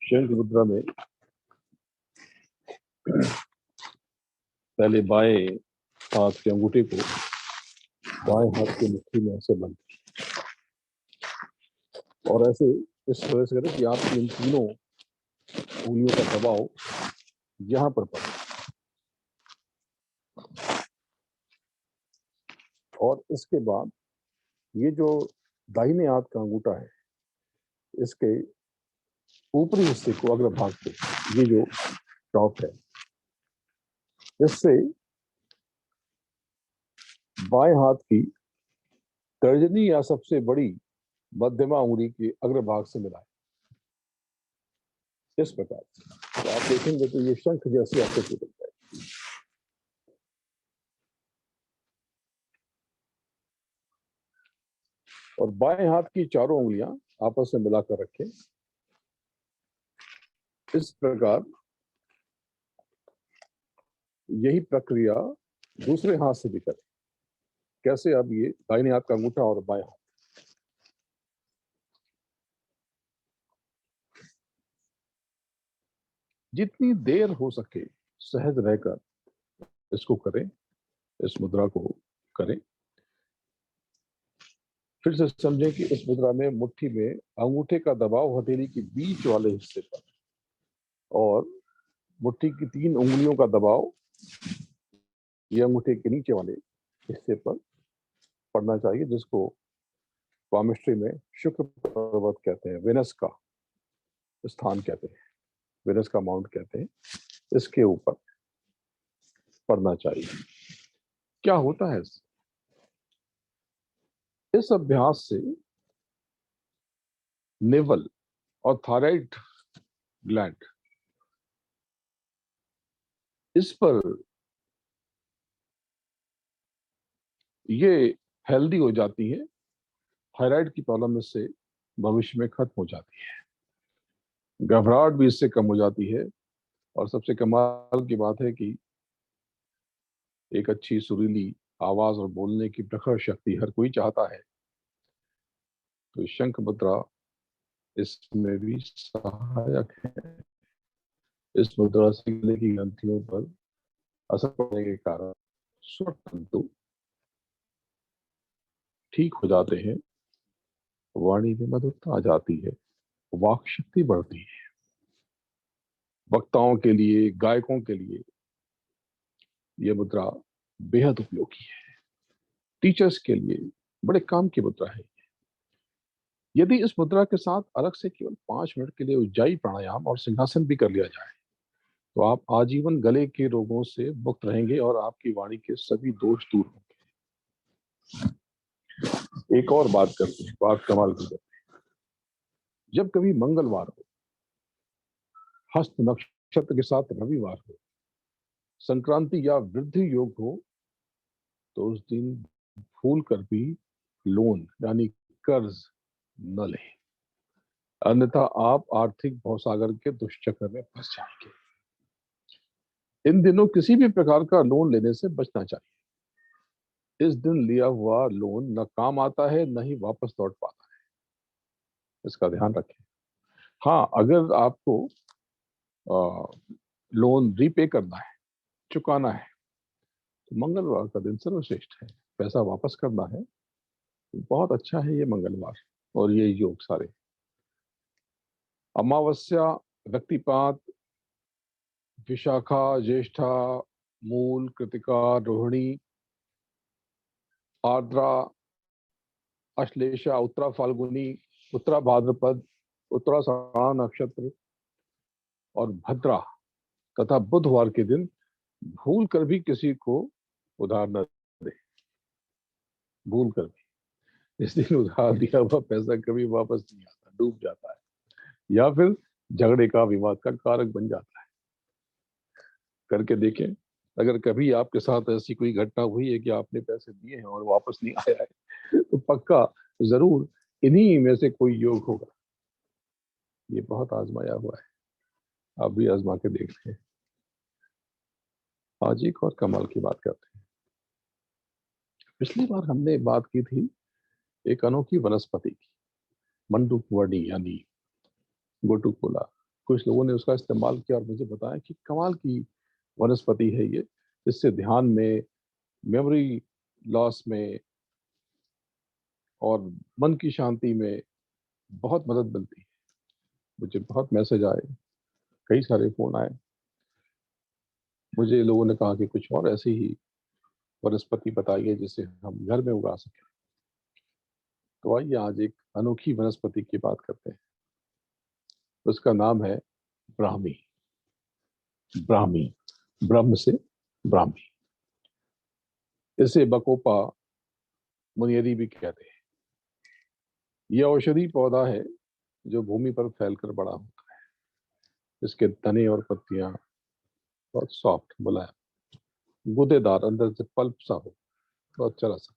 शंख मुद्रा में पहले बाएं हाथ के अंगूठे को बाएं हाथ की मुट्ठी में ऐसे बंद और ऐसे इस तरह से करें कि आपकी इन तीनों उंगलियों का दबाव यहां पर पड़े और इसके बाद ये जो दाहिने हाथ का अंगूठा है, इसके ऊपरी हिस्से को, अग्र भाग को, ये जो टॉप है, इससे बाएं हाथ की तर्जनी या सबसे बड़ी मध्यमा उंगली के अग्रभाग से मिलाएं, इस प्रकार से। तो आप देखेंगे तो ये शंख जैसी आकृति बन जाएगी। और बाएं हाथ की चारों उंगलियां आपस में मिलाकर रखें। इस प्रकार यही प्रक्रिया दूसरे हाथ से भी करें। कैसे? अब ये दाहिने हाथ का अंगूठा और बाएं हाथ, जितनी देर हो सके सहज रहकर इसको करें, इस मुद्रा को करें। फिर से समझें कि इस मुद्रा में मुट्ठी में अंगूठे का दबाव हथेली के बीच वाले हिस्से पर और मुट्ठी की 3 उंगलियों का दबाव ये अंगूठे के नीचे वाले हिस्से पर पड़ना चाहिए, जिसको पामिस्ट्री में शुक्र पर्वत कहते हैं, वेनस का स्थान कहते हैं, वेनस का माउंट कहते हैं। इसके ऊपर पड़ना चाहिए। क्या होता है इस अभ्यास से? नेवल और थायराइड ग्लैंड, इस पर ये हेल्दी हो जाती है। थायराइड की प्रॉब्लम इससे भविष्य में खत्म हो जाती है। घबराहट भी इससे कम हो जाती है। और सबसे कमाल की बात है कि एक अच्छी सुरीली आवाज और बोलने की प्रखर शक्ति हर कोई चाहता है, तो शंख मुद्रा इसमें भी सहायक है। इस मुद्रा से गले की ग्रंथियों पर असर पड़ने के कारण स्वर तंतु ठीक हो जाते हैं, वाणी में मधुरता आ जाती है, वाक शक्ति बढ़ती है। वक्ताओं के लिए, गायकों के लिए यह मुद्रा बेहद उपयोगी है। टीचर्स के लिए बड़े काम की मुद्रा है। यदि इस मुद्रा के साथ अलग से केवल 5 मिनट के लिए उज्जाई प्राणायाम और सिंहासन भी कर लिया जाए, तो आप आजीवन गले के रोगों से मुक्त रहेंगे और आपकी वाणी के सभी दोष दूर होंगे। एक और बात करते हैं, बात कमाल की करते हैं। जब कभी मंगलवार हो, हस्त नक्षत्र के साथ रविवार हो, संक्रांति या वृद्धि योग हो तो उस दिन भूल कर भी लोन यानी कर्ज न लें, अन्यथा आप आर्थिक भवसागर के दुष्चक्र में फंस जाएंगे। इन दिनों किसी भी प्रकार का लोन लेने से बचना चाहिए। इस दिन लिया हुआ लोन न काम आता है न ही वापस लौट पाता है, इसका ध्यान रखें। हाँ, अगर आपको लोन रीपे करना है, चुकाना है, तो मंगलवार का दिन सर्वश्रेष्ठ है। पैसा वापस करना है, बहुत अच्छा है ये मंगलवार और ये योग सारे। अमावस्या, व्यक्तिपात, विशाखा, ज्येष्ठा, मूल, कृतिका, रोहिणी, आर्द्रा, अश्लेषा, उत्तरा फाल्गुनी, उत्तरा भाद्रपद, उत्तरा श्रवण नक्षत्र और भद्रा तथा बुधवार के दिन भूल कर भी किसी को उधार न दे। भूल कर भी इस दिन उधार दिया हुआ पैसा कभी वापस नहीं आता, डूब जाता है या फिर झगड़े का, विवाद का कारक बन जाता है। करके देखें, अगर कभी आपके साथ ऐसी कोई घटना हुई है कि आपने पैसे दिए हैं और वापस नहीं आया है, तो पक्का जरूर इन्हीं में से कोई योग होगा। ये बहुत आजमाया हुआ है, आप भी आजमा के देख लें। आज एक और कमाल की बात करते हैं। पिछली बार हमने बात की थी एक अनोखी वनस्पति की, मंडूकवडी यानी गोटुकोला। कुछ लोगों ने उसका इस्तेमाल किया और मुझे बताया कि कमाल की वनस्पति है ये, जिससे ध्यान में, मेमोरी लॉस में और मन की शांति में बहुत मदद मिलती है। मुझे बहुत मैसेज आए, कई सारे फोन आए। मुझे लोगों ने कहा कि कुछ और ऐसी ही वनस्पति बताइए जिसे हम घर में उगा सकें। तो आइए आज एक अनोखी वनस्पति की बात करते हैं। उसका नाम है ब्राह्मी। ब्राह्मी, ब्रह्म से ब्राह्मी। इसे बकोपा मुनियरी भी कहते हैं। यह औषधि पौधा है जो भूमि पर फैलकर बड़ा होता है। इसके तने और पत्तियां बहुत सॉफ्ट, मुलायम, गूदेदार, अंदर से पल्प सा हो, बहुत चला सा।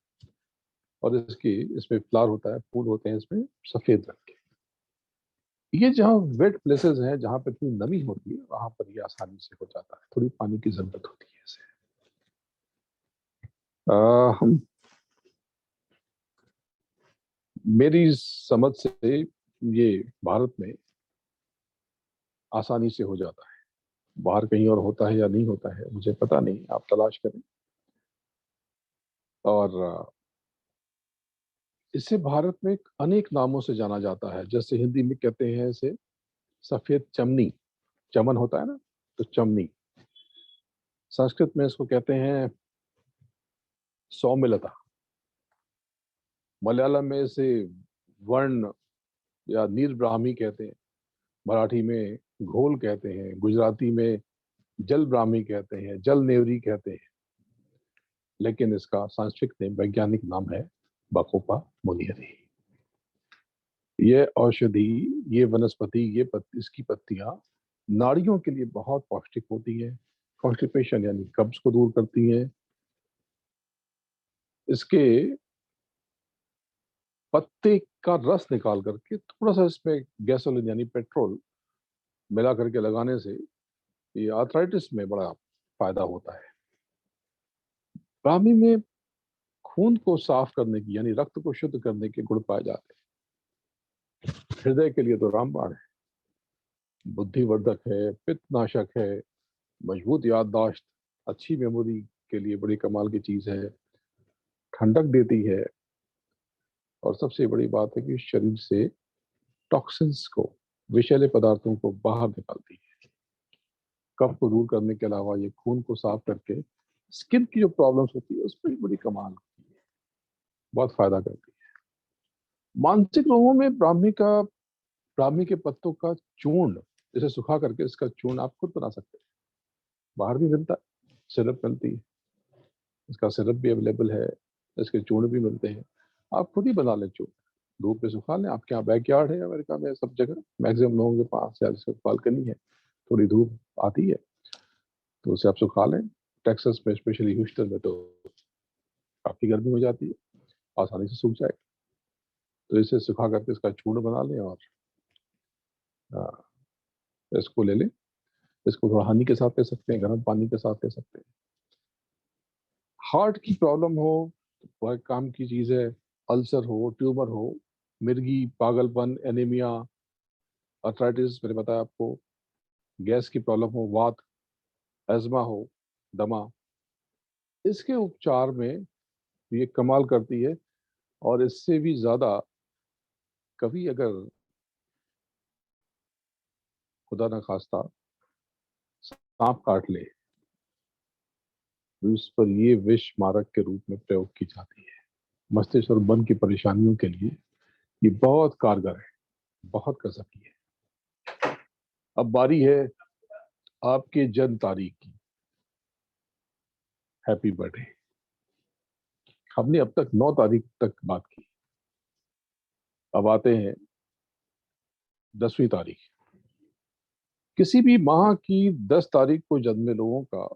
और इसमें फ्लावर होता है, फूल होते हैं इसमें सफेद रंग के। ये जहाँ वेट प्लेसेस हैं, जहाँ पे थोड़ी नमी होती है, वहां पर ये आसानी से हो जाता है। थोड़ी पानी की जरूरत होती है इसे। हम मेरी समझ से ये भारत में आसानी से हो जाता है। बाहर कहीं और होता है या नहीं होता है मुझे पता नहीं, आप तलाश करें। और इसे भारत में अनेक नामों से जाना जाता है। जैसे हिंदी में कहते हैं इसे सफेद चमनी, चमन होता है ना, तो चमनी। संस्कृत में इसको कहते हैं सौम्यलता। मलयालम में इसे वर्ण या नीर ब्राह्मी कहते हैं। मराठी में घोल कहते हैं। गुजराती में जल ब्राह्मी कहते हैं, जल नेवरी कहते हैं। लेकिन इसका सांस्कृतिक नेम, वैज्ञानिक नाम है बकोपा मुनियरी। ये औषधि, ये वनस्पति, इसकी पत्तियां नाड़ियों के लिए बहुत पौष्टिक होती है। कॉन्स्टिपेशन यानी कब्ज को दूर करती है। इसके पत्ते का रस निकाल करके थोड़ा सा इसमें गैसोलीन यानी पेट्रोल मिला करके लगाने से ये आर्थराइटिस में बड़ा फायदा होता है। ब्राह्मी में खून को साफ करने की यानी रक्त को शुद्ध करने के गुण पाए जाते हैं। हृदय के लिए तो रामबाण है, बुद्धिवर्धक है, पित्तनाशक है, मजबूत याददाश्त, अच्छी मेमोरी के लिए बड़ी कमाल की चीज है, ठंडक देती है। और सबसे बड़ी बात है कि शरीर से टॉक्सिन्स को, विषैले पदार्थों को बाहर निकालती है। कफ को दूर करने के अलावा ये खून को साफ करके स्किन की जो प्रॉब्लम्स होती है उसमें भी बड़ी कमाल होती है, बहुत फायदा करती है। मानसिक रोगों में ब्राह्मी के पत्तों का चूर्ण, इसे सुखा करके इसका चूर्ण आप खुद बना सकते हैं। बाहर भी मिलता है, सिरप मिलती है, इसका सिरप भी अवेलेबल है, इसके चूर्ण भी मिलते हैं। आप खुद ही बना लें चूर्ण, धूप पे सुखा लें। आपके यहाँ बैकयार्ड है अमेरिका में, सब जगह मैक्सिमम लोगों के पास या बालकनी है, थोड़ी धूप आती है तो उसे आप सुखा लें। टेक्सास में, स्पेशली ह्यूस्टन में तो काफी गर्मी हो जाती है, आसानी से सूख जाएगा। तो इसे सुखा करके इसका चूर्ण बना लें और आ, इसको ले लें। इसको थोड़ा हनी के साथ ले सकते हैं, गर्म पानी के साथ ले सकते हैं। हार्ट की प्रॉब्लम हो तो वह काम की चीज है। अल्सर हो, ट्यूमर हो, मिर्गी, पागलपन, एनीमिया, अर्थराइटिस मैंने बताया आपको, गैस की प्रॉब्लम हो, वात, एज्मा हो, दमा, इसके उपचार में ये कमाल करती है। और इससे भी ज्यादा कभी अगर खुदा न खास्ता सांप काट ले तो इस पर ये विष मारक के रूप में प्रयोग की जाती है। मस्तिष्क और मन की परेशानियों के लिए ये बहुत कारगर है, बहुत गजब की है। अब बारी है आपके जन्म तारीख की। Happy birthday. हमने अब तक 9 तारीख तक बात की। अब आते हैं 10वीं तारीख। किसी भी माह की 10 तारीख को जन्मे लोगों का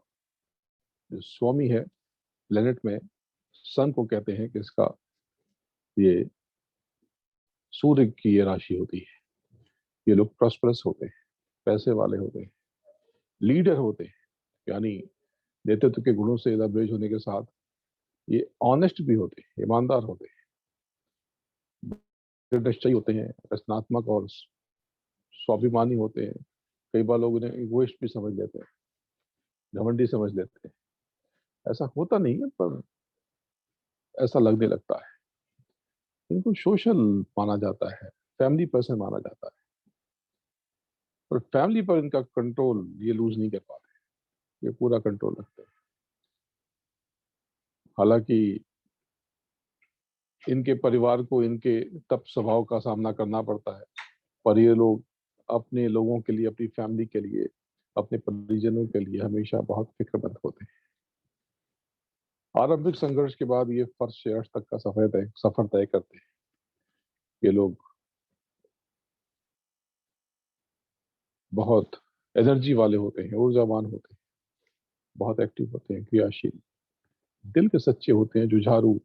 जो स्वामी है प्लेनेट में, सन को कहते हैं कि इसका ये सूर्य की ये राशि होती है। ये लोग प्रॉस्परस होते हैं, पैसे वाले होते हैं, लीडर होते हैं, यानी नेतृत्व के गुणों से लबरेज होने के साथ ये ऑनेस्ट भी होते हैं, ईमानदार होते हैं, निश्चयी होते हैं, रचनात्मक और स्वाभिमानी होते हैं। कई बार लोग इन्हें इगोइस्ट भी समझ लेते हैं, घमंडी समझ लेते हैं। ऐसा होता नहीं है, पर ऐसा लगने लगता है। इनको सोशल माना जाता है, फैमिली पर्सन माना जाता है, पर फैमिली पर इनका कंट्रोल ये लूज नहीं कर पाते, ये पूरा कंट्रोल रखते हैं। हालांकि इनके परिवार को इनके तप स्वभाव का सामना करना पड़ता है, पर ये लोग अपने लोगों के लिए, अपनी फैमिली के लिए, अपने परिजनों के लिए हमेशा बहुत फिक्रमंद होते हैं। आरंभिक संघर्ष के बाद ये फर्श से अर्श तक का सफर तय करते हैं। ये लोग बहुत एनर्जी वाले होते हैं, ऊर्जावान होते हैं, बहुत एक्टिव होते हैं, क्रियाशील, दिल के सच्चे होते हैं, जुझारू,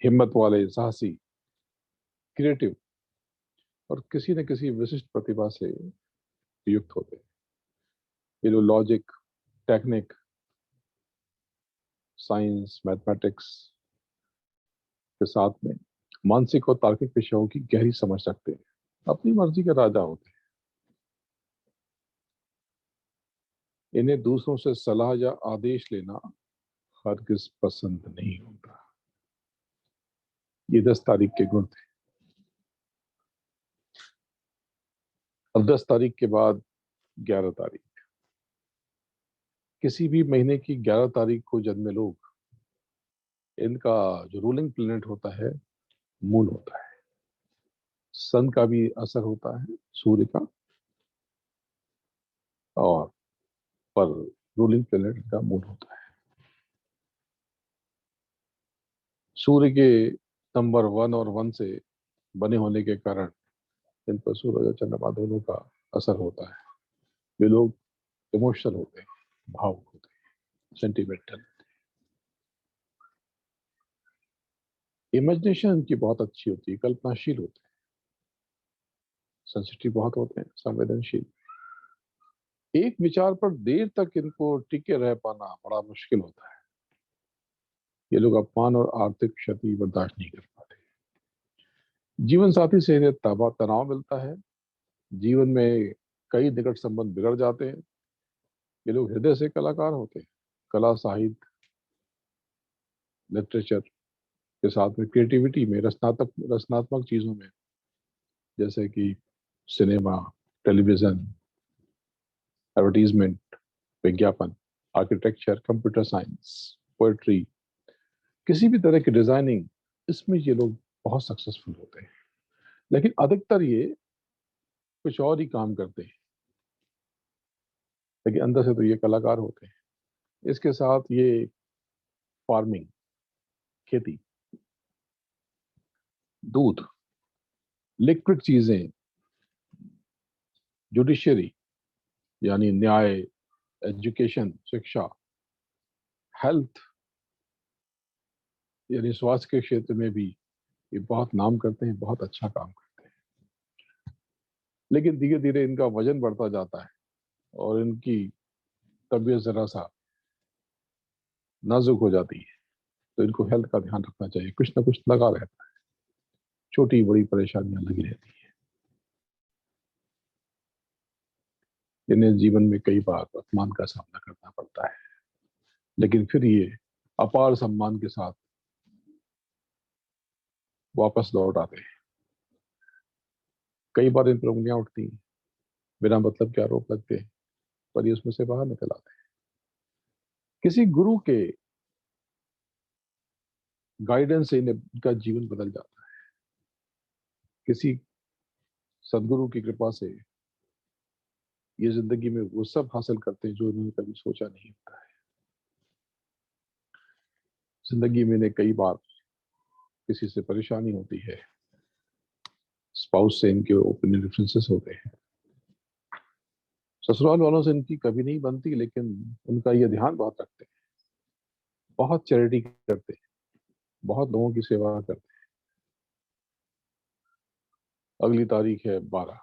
हिम्मत वाले, साहसी, क्रिएटिव और किसी न किसी विशिष्ट प्रतिभा से युक्त होते हैं। ये लोग लॉजिक, टेक्निक, साइंस, मैथमेटिक्स के साथ में मानसिक और तार्किक विषयों की गहरी समझ रखते हैं, अपनी मर्जी के राजा होते हैं। इन्हें दूसरों से सलाह या आदेश लेना हरगिज पसंद नहीं होता। ये 10 तारीख के गुण थे। अब 10 तारीख के बाद 11 तारीख, किसी भी महीने की 11 तारीख को जन्मे लोग, इनका जो रूलिंग प्लेनेट होता है मून होता है। सन का भी असर होता है, सूर्य का, और पर रूलिंग प्लेनेट का मून होता है। सूर्य के नंबर 1 और 1 से बने होने के कारण इन पर सूरज और चंद्रमा दोनों का असर होता है। वे लोग इमोशनल होते हैं, भावुक होते हैं, सेंटिमेंटल। इमेजिनेशन इनकी बहुत अच्छी होती है, कल्पनाशील होते हैं, सेंसिटिव बहुत होते हैं, संवेदनशील। एक विचार पर देर तक इनको टिके रह पाना बड़ा मुश्किल होता है। ये लोग अपमान और आर्थिक क्षति बर्दाश्त नहीं कर पाते। जीवन साथी से इन्हें तनाव मिलता है। जीवन में कई निकट संबंध बिगड़ जाते हैं। ये लोग हृदय से कलाकार होते हैं। कला, साहित्य, लिटरेचर के साथ में क्रिएटिविटी में, रचनात्मक चीजों में, जैसे कि सिनेमा, टेलीविजन, एडवर्टीजमेंट, विज्ञापन, आर्किटेक्चर, कंप्यूटर साइंस, पोएट्री, किसी भी तरह की डिजाइनिंग, इसमें ये लोग बहुत सक्सेसफुल होते हैं। लेकिन अधिकतर ये कुछ और ही काम करते हैं, लेकिन अंदर से तो ये कलाकार होते हैं। इसके साथ ये फार्मिंग, खेती, दूध, लिक्विड चीजें, जुडिशरी यानी न्याय, एजुकेशन, शिक्षा, हेल्थ यानी स्वास्थ्य के क्षेत्र में भी ये बहुत नाम करते हैं, बहुत अच्छा काम करते हैं। लेकिन धीरे धीरे इनका वजन बढ़ता जाता है और इनकी तबीयत जरा सा नाजुक हो जाती है, तो इनको हेल्थ का ध्यान रखना चाहिए। कुछ ना कुछ लगा रहता है, छोटी बड़ी परेशानियां लगी रहती है। इन्हें जीवन में कई बार अपमान का सामना करना पड़ता है, लेकिन फिर ये अपार सम्मान के साथ वापस लौट आते हैं। कई बार इन पर उंगलियां उठती हैं, बिना मतलब के आरोप लगते हैं, पर ये उसमें से बाहर निकल आते हैं। किसी गुरु के गाइडेंस से इनका जीवन बदल जाता है। किसी सदगुरु की कृपा से ये जिंदगी में वो सब हासिल करते हैं जो इन्होंने कभी सोचा नहीं होता है। जिंदगी में इन्हें कई बार किसी से परेशानी होती है, स्पाउस से इनके ओपिनियन डिफरेंसेस होते हैं, ससुराल वालों से इनकी कभी नहीं बनती, लेकिन उनका ये ध्यान बहुत रखते हैं, बहुत चैरिटी करते हैं, बहुत लोगों की सेवा करते हैं। अगली तारीख है 12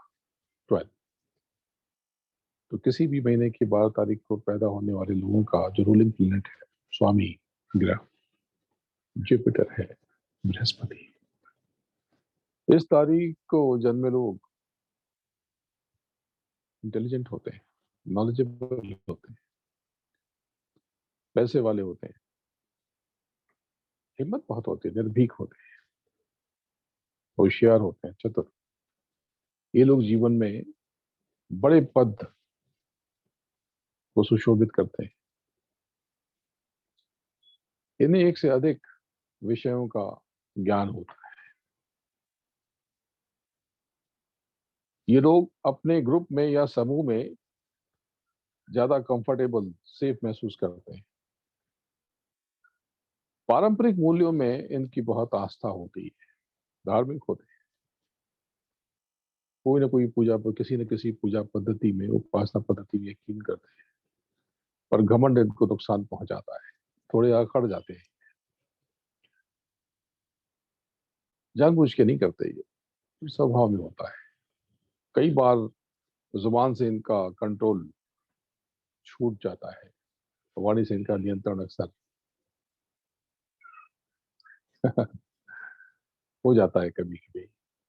तो किसी भी महीने की 12 तारीख को पैदा होने वाले लोगों का जो रूलिंग प्लेनेट है, स्वामी ग्रह जुपिटर है, बृहस्पति। इस तारीख को जन्मे लोग इंटेलिजेंट होते हैं, नॉलेजेबल होते हैं, पैसे वाले होते हैं, हिम्मत बहुत होती है, निर्भीक होते हैं, होशियार होते हैं, चतुर। ये लोग जीवन में बड़े पद को सुशोभित करते हैं। इन्हें एक से अधिक विषयों का ज्ञान होता है। ये लोग अपने ग्रुप में या समूह में ज्यादा कंफर्टेबल, सेफ महसूस करते हैं। पारंपरिक मूल्यों में इनकी बहुत आस्था होती है, धार्मिक होते हैं। कोई ना कोई पूजा पर, किसी न किसी पूजा पद्धति में, उपासना पद्धति में यकीन करते हैं, पर घमंड इनको नुकसान पहुंचाता है, थोड़े अकड़ जाते हैं। जानबूझ के नहीं करते, ये स्वभाव में होता है। कई बार जुबान से इनका कंट्रोल छूट जाता है, वाणी से इनका नियंत्रण अक्सर हो जाता है कभी कभी,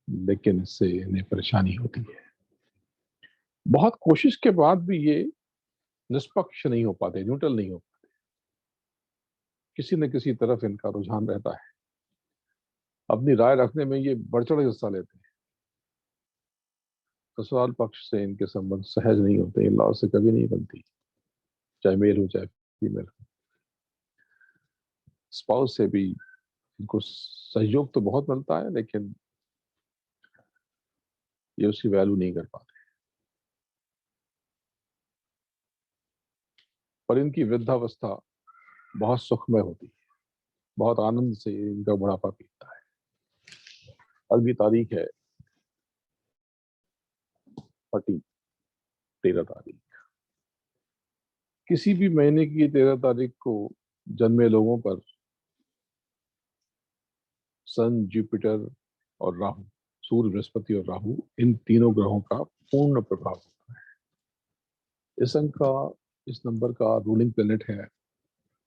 लेकिन इससे इन्हें परेशानी होती है। बहुत कोशिश के बाद भी ये निष्पक्ष नहीं हो पाते, न्यूट्रल नहीं हो पाते। किसी न किसी तरफ इनका रुझान रहता है। अपनी राय रखने में ये बढ़ चढ़ हिस्सा लेते हैं। ससुराल पक्ष से इनके संबंध सहज नहीं होते, इन लॉ से कभी नहीं बनती, चाहे मेल हो चाहे फीमेल हो। स्पाउस से भी इनको सहयोग तो बहुत मिलता है, लेकिन ये उसकी वैल्यू नहीं कर पाते। पर इनकी वृद्धावस्था बहुत सुखमय होती है, बहुत आनंद से इनका बुढ़ापा बीतता है। अगली तारीख है 13 तारीख। किसी भी महीने की 13 तारीख को जन्मे लोगों पर सन, जुपिटर और राहु, सूर्य, बृहस्पति और राहु, इन तीनों ग्रहों का पूर्ण प्रभाव होता है। इस अंक का, इस नंबर का रूलिंग प्लेनेट है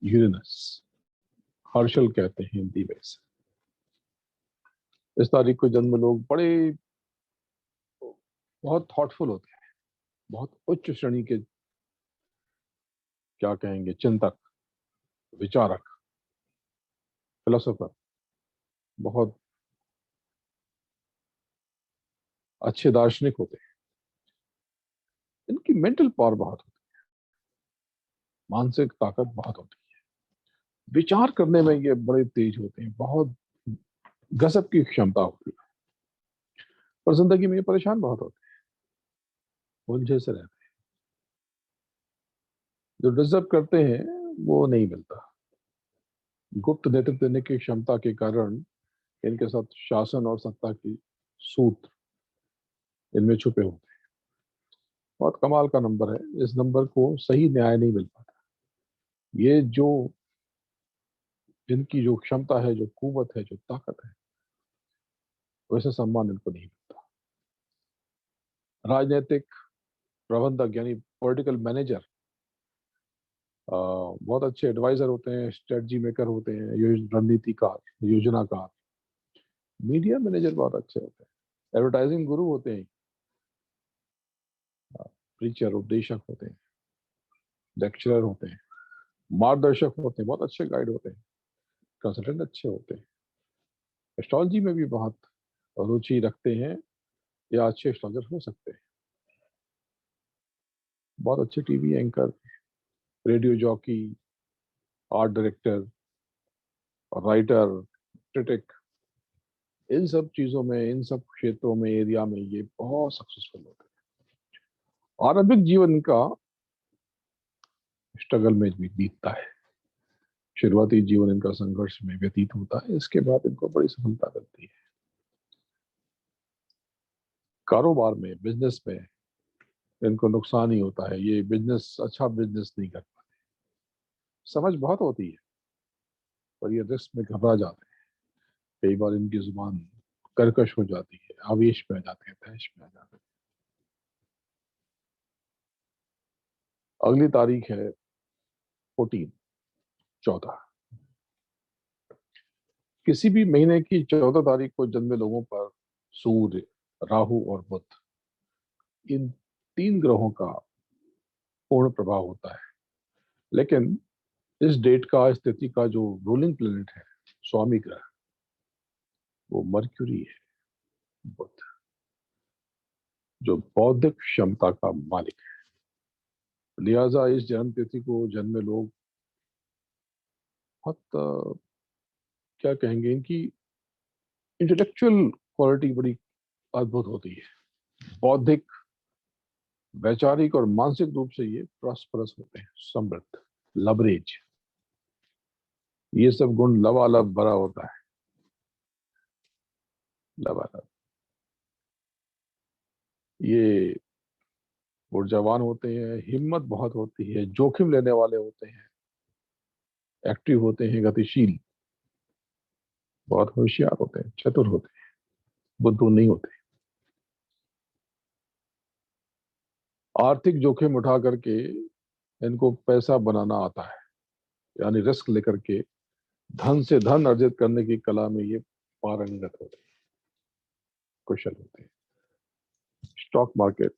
यूरेनस, हर्षल कहते हैं हिंदी में इसे। इस तारीख को जन्म लोग बड़े बहुत थॉटफुल होते हैं, बहुत उच्च श्रेणी के, क्या कहेंगे, चिंतक, विचारक, फिलोसोफर, बहुत अच्छे दार्शनिक होते हैं। इनकी मेंटल पावर बहुत होती है, मानसिक ताकत बहुत होती है, विचार करने में ये बड़े तेज होते हैं, बहुत गजब की क्षमता होती है। पर जिंदगी में ये परेशान बहुत होते हैं, उलझे से रहते हैं। जो डिजर्व करते हैं वो नहीं मिलता। गुप्त नेतृत्व देने की क्षमता के कारण इनके साथ शासन और सत्ता की सूत्र इनमें छुपे होते हैं, बहुत कमाल का नंबर है। इस नंबर को सही न्याय नहीं मिल पाता। ये जो जिनकी जो क्षमता है, जो कुवत है, जो ताकत है, वैसे सम्मान इनको नहीं मिलता। राजनीतिक प्रबंधक यानी पॉलिटिकल मैनेजर बहुत अच्छे एडवाइजर होते हैं, स्ट्रेटजी मेकर होते हैं, रणनीतिकार, योजनाकार। मीडिया मैनेजर बहुत अच्छे होते हैं, एडवर्टाइजिंग गुरु होते हैं, प्रीचर उपदेशक होते हैं, लेक्चरर होते हैं, मार्गदर्शक होते हैं, बहुत अच्छे गाइड होते हैं, कंसल्टेंट अच्छे होते हैं, एस्ट्रोलॉजी में भी बहुत रुचि रखते हैं या अच्छे एस्ट्रोलॉजर हो सकते हैं, बहुत अच्छे TV anchor, radio jockey, art director, writer, critic, इन सब चीजों में, इन सब क्षेत्रों में, एरिया में ये बहुत सक्सेसफुल होते हैं। आरंभिक जीवन का स्ट्रगल में भी बीतता है, शुरुआती जीवन इनका संघर्ष में व्यतीत होता है, इसके बाद इनको बड़ी सफलता मिलती है। कारोबार में, बिजनेस में इनको नुकसान ही होता है, ये बिजनेस अच्छा बिजनेस नहीं कर पाते। समझ बहुत होती है पर ये रिस्क में घबरा जाते हैं। कई बार इनकी जुबान कर्कश हो जाती है, आवेश में आ जाते हैं, तहश में आ जाते हैं। अगली तारीख है 14 किसी भी महीने की 14 तारीख को जन्मे लोगों पर सूर्य, राहु और बुध, इन तीन ग्रहों का पूर्ण प्रभाव होता है। लेकिन इस डेट का, इस तिथि का जो रूलिंग प्लेनेट है, स्वामी ग्रह, वो मर्क्यूरी है, बुध, जो बौद्धिक क्षमता का मालिक है। लिहाजा इस जन्म तिथि को जन्मे लोग बहुत क्या कहेंगे, इनकी इंटेलेक्चुअल क्वालिटी बड़ी अद्भुत होती है। बौद्धिक, वैचारिक और मानसिक रूप से ये प्रॉस्परस होते हैं, समृद्ध, लबरेज, ये सब गुण लबालब भरा होता है, लबालब। ये ऊर्जावान होते हैं, हिम्मत बहुत होती है, जोखिम लेने वाले होते हैं, एक्टिव होते हैं, गतिशील, बहुत होशियार होते हैं, चतुर होते हैं, बुद्धू नहीं होते। आर्थिक जोखिम उठा करके इनको पैसा बनाना आता है, यानी रिस्क लेकर के धन से धन अर्जित करने की कला में ये पारंगत होते हैं, कुशल होते हैं। Stock market,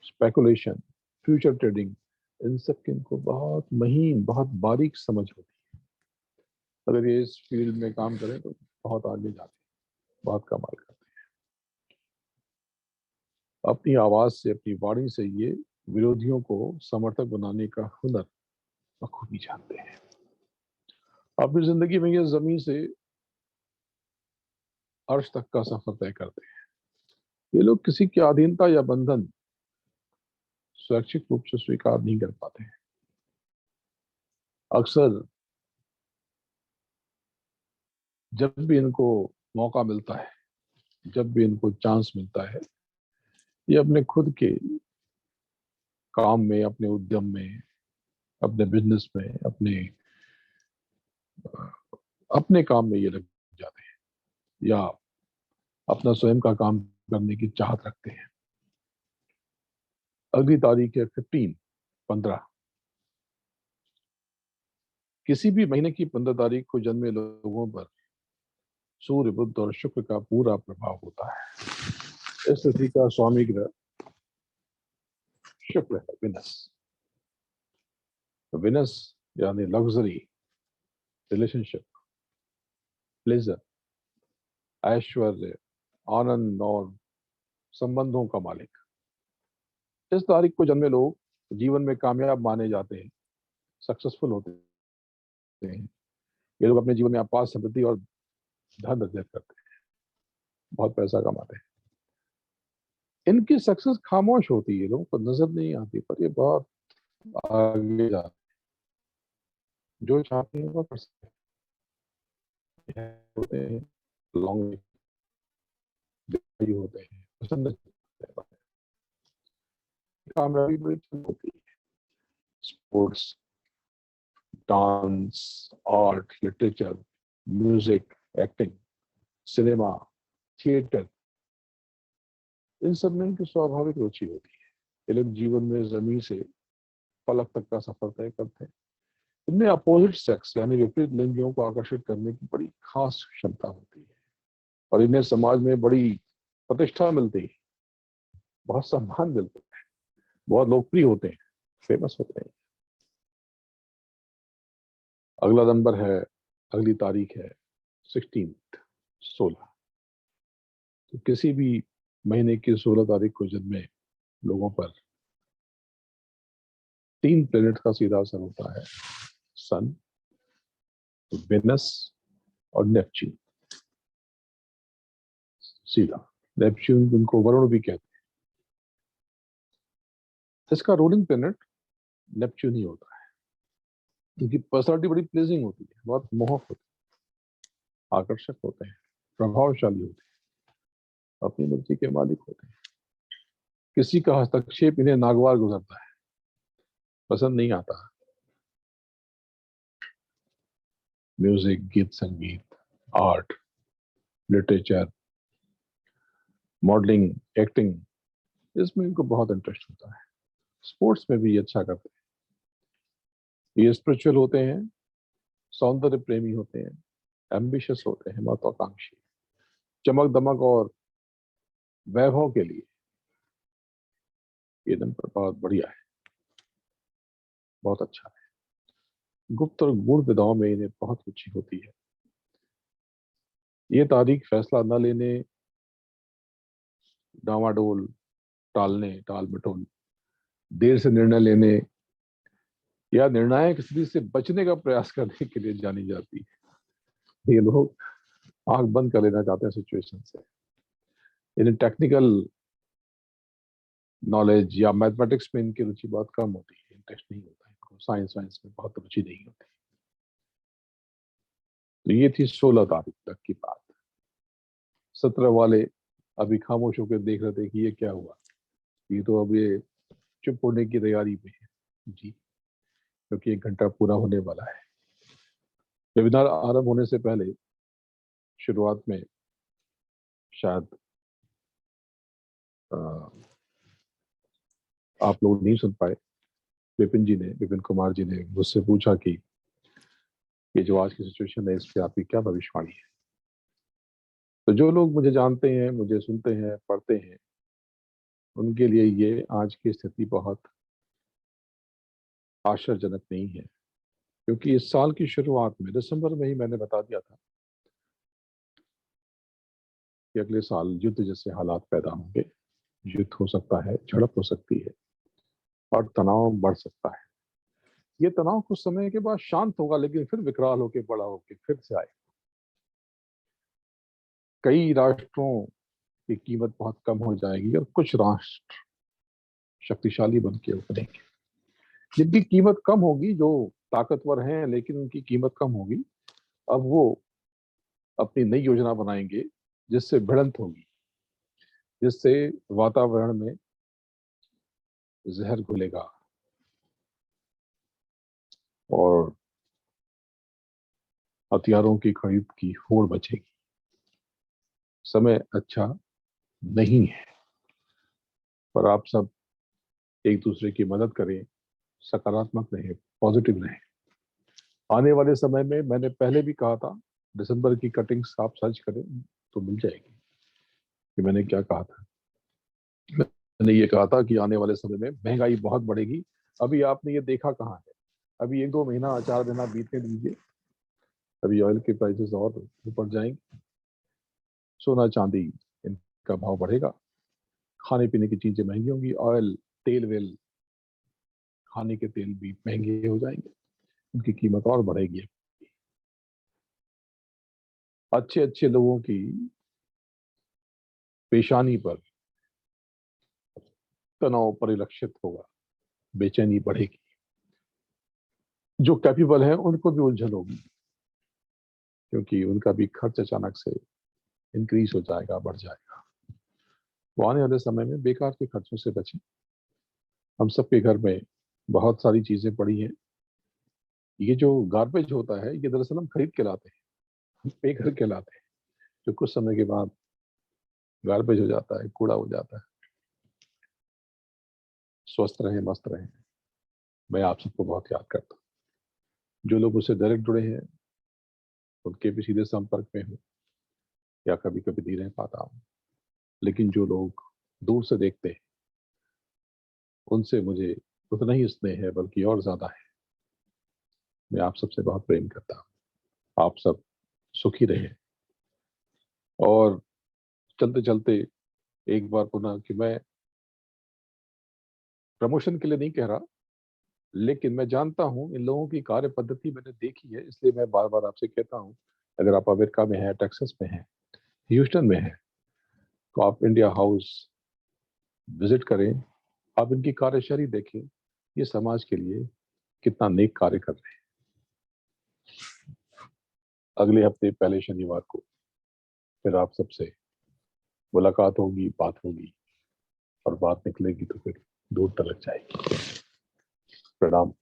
speculation, future trading, इन सब की इनको बहुत महीन, बहुत बारीक समझ होती है। अगर ये इस फील्ड में काम करें तो बहुत आगे जाते हैं, बहुत कमाल करते हैं। अपनी आवाज से, अपनी वाणी से ये विरोधियों को समर्थक बनाने का हुनर बखूबी जानते हैं। अपनी जिंदगी में ये जमीन से अर्श तक का सफर तय करते हैं। ये लोग किसी की अधीनता या बंधन स्वैच्छिक रूप से स्वीकार नहीं कर पाते हैं। अक्सर जब भी इनको मौका मिलता है, जब भी इनको चांस मिलता है, ये अपने खुद के काम में, अपने उद्यम में, अपने बिजनेस में, अपने काम में ये लग जाते हैं या अपना स्वयं का काम करने की चाहत रखते हैं। अगली तारीख है 15 किसी भी महीने की 15 तारीख को जन्मे लोगों पर सूर्य, बुध और शुक्र का पूरा प्रभाव होता है। इस तिथि का स्वामी ग्रह शुक्र है, विनस। विनस यानी लग्जरी, रिलेशनशिप, प्लेजर, ऐश्वर्य, आनंद और संबंधों का मालिक। इस तारीख को जन्मे लोग जीवन में कामयाब माने जाते हैं, सक्सेसफुल होते हैं। ये लोग अपने जीवन में अपार समृद्धि और धन अर्जित करते हैं, बहुत पैसा कमाते हैं। इनकी सक्सेस खामोश होती है, लोगों को नजर नहीं आती, पर ये बहुत आगे जाते हैं। जो चाहते हैं वो कर सकते हैं। होते हैं लॉन्ग होते हैं, पसंद कामयाबी बड़ी तंग होती है। Sports, dance, art, literature, music, acting, cinema, theatre, इन सब में उनकी स्वाभाविक रुचि होती है। ये लोग जीवन में जमीन से फलक तक का सफर तय करते हैं। इनमें अपोजिट सेक्स यानी विपरीत लिंगियों को आकर्षित करने की बड़ी खास क्षमता होती है और इन्हें समाज में बड़ी प्रतिष्ठा मिलती है, बहुत सम्मान मिलता है, बहुत लोकप्रिय होते हैं, फेमस होते हैं। अगला नंबर है, अगली तारीख है 16। तो किसी भी महीने की 16 तारीख को जन्मे लोगों पर 3 प्लेनेट का सीधा असर होता है, सन, वेनस और नेपच्यून। सीधा नेपच्यून, जिनको वरुण भी कहते हैं, इसका रूलिंग प्लेनेट नेपच्यून ही होता है। उनकी पर्सनालिटी बड़ी प्लेजिंग होती है, बहुत मोहक होती है, आकर्षक होते हैं, प्रभावशाली होते हैं, अपनी मर्जी के मालिक होते हैं। किसी का हस्तक्षेप इन्हें नागवार गुजरता है, पसंद नहीं आता। म्यूजिक, गीत संगीत, आर्ट, लिटरेचर, मॉडलिंग, एक्टिंग, इसमें इनको बहुत इंटरेस्ट होता है। स्पोर्ट्स में भी ये अच्छा करते हैं। ये स्पिरिचुअल होते हैं, सौंदर्य प्रेमी होते हैं, एम्बिशियस होते हैं, महत्वाकांक्षी, चमक दमक और वैभव के लिए ये नंबर बहुत बढ़िया है, बहुत अच्छा है। गुप्त और गूढ़ विधाओं में इन्हें बहुत रुचि होती है। ये तारीख फैसला न लेने, डावाडोल, टालने, टाल मटोल, देर से निर्णय लेने या निर्णायक स्थिति से बचने का प्रयास करने के लिए जानी जाती है। ये लोग आंख बंद कर लेना चाहते हैं सिचुएशन से। इन्हें टेक्निकल नॉलेज या मैथमेटिक्स में इनकी रुचि बहुत कम होती है, इंटरेस्ट नहीं होता है इनको, साइंस वाइंस में बहुत रुचि नहीं होती। तो ये थी 16 तारीख तक की बात। 17 वाले अभी खामोश होकर देख रहे थे कि ये क्या हुआ, ये तो अब ये चुप होने की तैयारी में है जी, क्योंकि 1 घंटा पूरा होने वाला है। वेबिनार आरंभ होने से पहले शुरुआत में शायद आप लोग नहीं सुन पाए, विपिन कुमार जी ने मुझसे पूछा कि ये जो आज की सिचुएशन है, इस पे आपकी क्या भविष्यवाणी है। तो जो लोग मुझे जानते हैं, मुझे सुनते हैं, पढ़ते हैं, उनके लिए ये आज की स्थिति बहुत आशाजनक नहीं है, क्योंकि इस साल की शुरुआत में दिसंबर में ही मैंने बता दिया था कि अगले साल युद्ध जैसे हालात पैदा होंगे, युद्ध हो सकता है, झड़प हो सकती है और तनाव बढ़ सकता है। ये तनाव कुछ समय के बाद शांत होगा, लेकिन फिर विकराल होके बड़ा होके फिर से आए। कई राष्ट्रों की कीमत बहुत कम हो जाएगी और कुछ राष्ट्र शक्तिशाली बन के उभरेंगे। जिनकी कीमत कम होगी, जो ताकतवर हैं लेकिन उनकी कीमत कम होगी, अब वो अपनी नई योजना बनाएंगे जिससे भिड़ंत होगी, जिससे वातावरण में जहर घुलेगा और हथियारों की खरीद की होड़ बचेगी। समय अच्छा नहीं है, पर आप सब एक दूसरे की मदद करें, सकारात्मक रहें, पॉजिटिव रहें। आने वाले समय में मैंने पहले भी कहा था, दिसंबर की कटिंग्स आप सर्च करें तो मिल जाएगी कि मैंने क्या कहा था। मैंने ये कहा था कि आने वाले समय में महंगाई बहुत बढ़ेगी। अभी आपने ये देखा कहाँ है? अभी 1-2 महीना, 4 महीना बीतने दीजिए, अभी ऑयल के प्राइसेस और ऊपर जाएंगे, सोना चांदी इनका भाव बढ़ेगा, खाने पीने की चीजें महंगी होंगी, ऑयल, तेल वेल, खाने के तेल भी महंगे हो जाएंगे, उनकी कीमत और बढ़ेगी। अच्छे अच्छे लोगों की पेशानी पर तनाव परिलक्षित होगा, बेचैनी बढ़ेगी। जो कैपेबल है उनको भी उलझन होगी, क्योंकि उनका भी खर्च अचानक से इंक्रीज हो जाएगा, बढ़ जाएगा। वो आने वाले समय में बेकार के खर्चों से बचें, हम सबके घर में बहुत सारी चीजें पड़ी हैं। ये जो गार्बेज होता है ये दरअसल हम खरीद के लाते हैं, हम पे करके लाते हैं, जो कुछ समय के बाद गार्बेज हो जाता है, कूड़ा हो जाता है। स्वस्थ रहें, मस्त रहें। मैं आप सबको बहुत याद करता हूँ। जो लोग मुझसे डायरेक्ट जुड़े हैं उनके भी सीधे संपर्क में हूँ या कभी कभी नहीं रह पाता हूँ, लेकिन जो लोग दूर से देखते हैं उनसे मुझे उतना ही स्नेह है, बल्कि और ज्यादा है। मैं आप सबसे बहुत प्रेम करता हूँ। आप सब सुखी रहे। और चलते चलते एक बार पुनः कि मैं प्रमोशन के लिए नहीं कह रहा, लेकिन मैं जानता हूं इन लोगों की कार्य पद्धति मैंने देखी है, इसलिए मैं बार बार आपसे कहता हूं, अगर आप अमेरिका में हैं, टेक्सास में हैं, ह्यूस्टन में हैं, तो आप इंडिया हाउस विजिट करें। आप इनकी कार्यशैली देखें, ये समाज के लिए कितना नेक कार्य कर रहे हैं। अगले हफ्ते पहले शनिवार को फिर आप सबसे मुलाकात होगी, बात होगी, और बात निकलेगी तो फिर दूर तलक जाएगी। प्रणाम।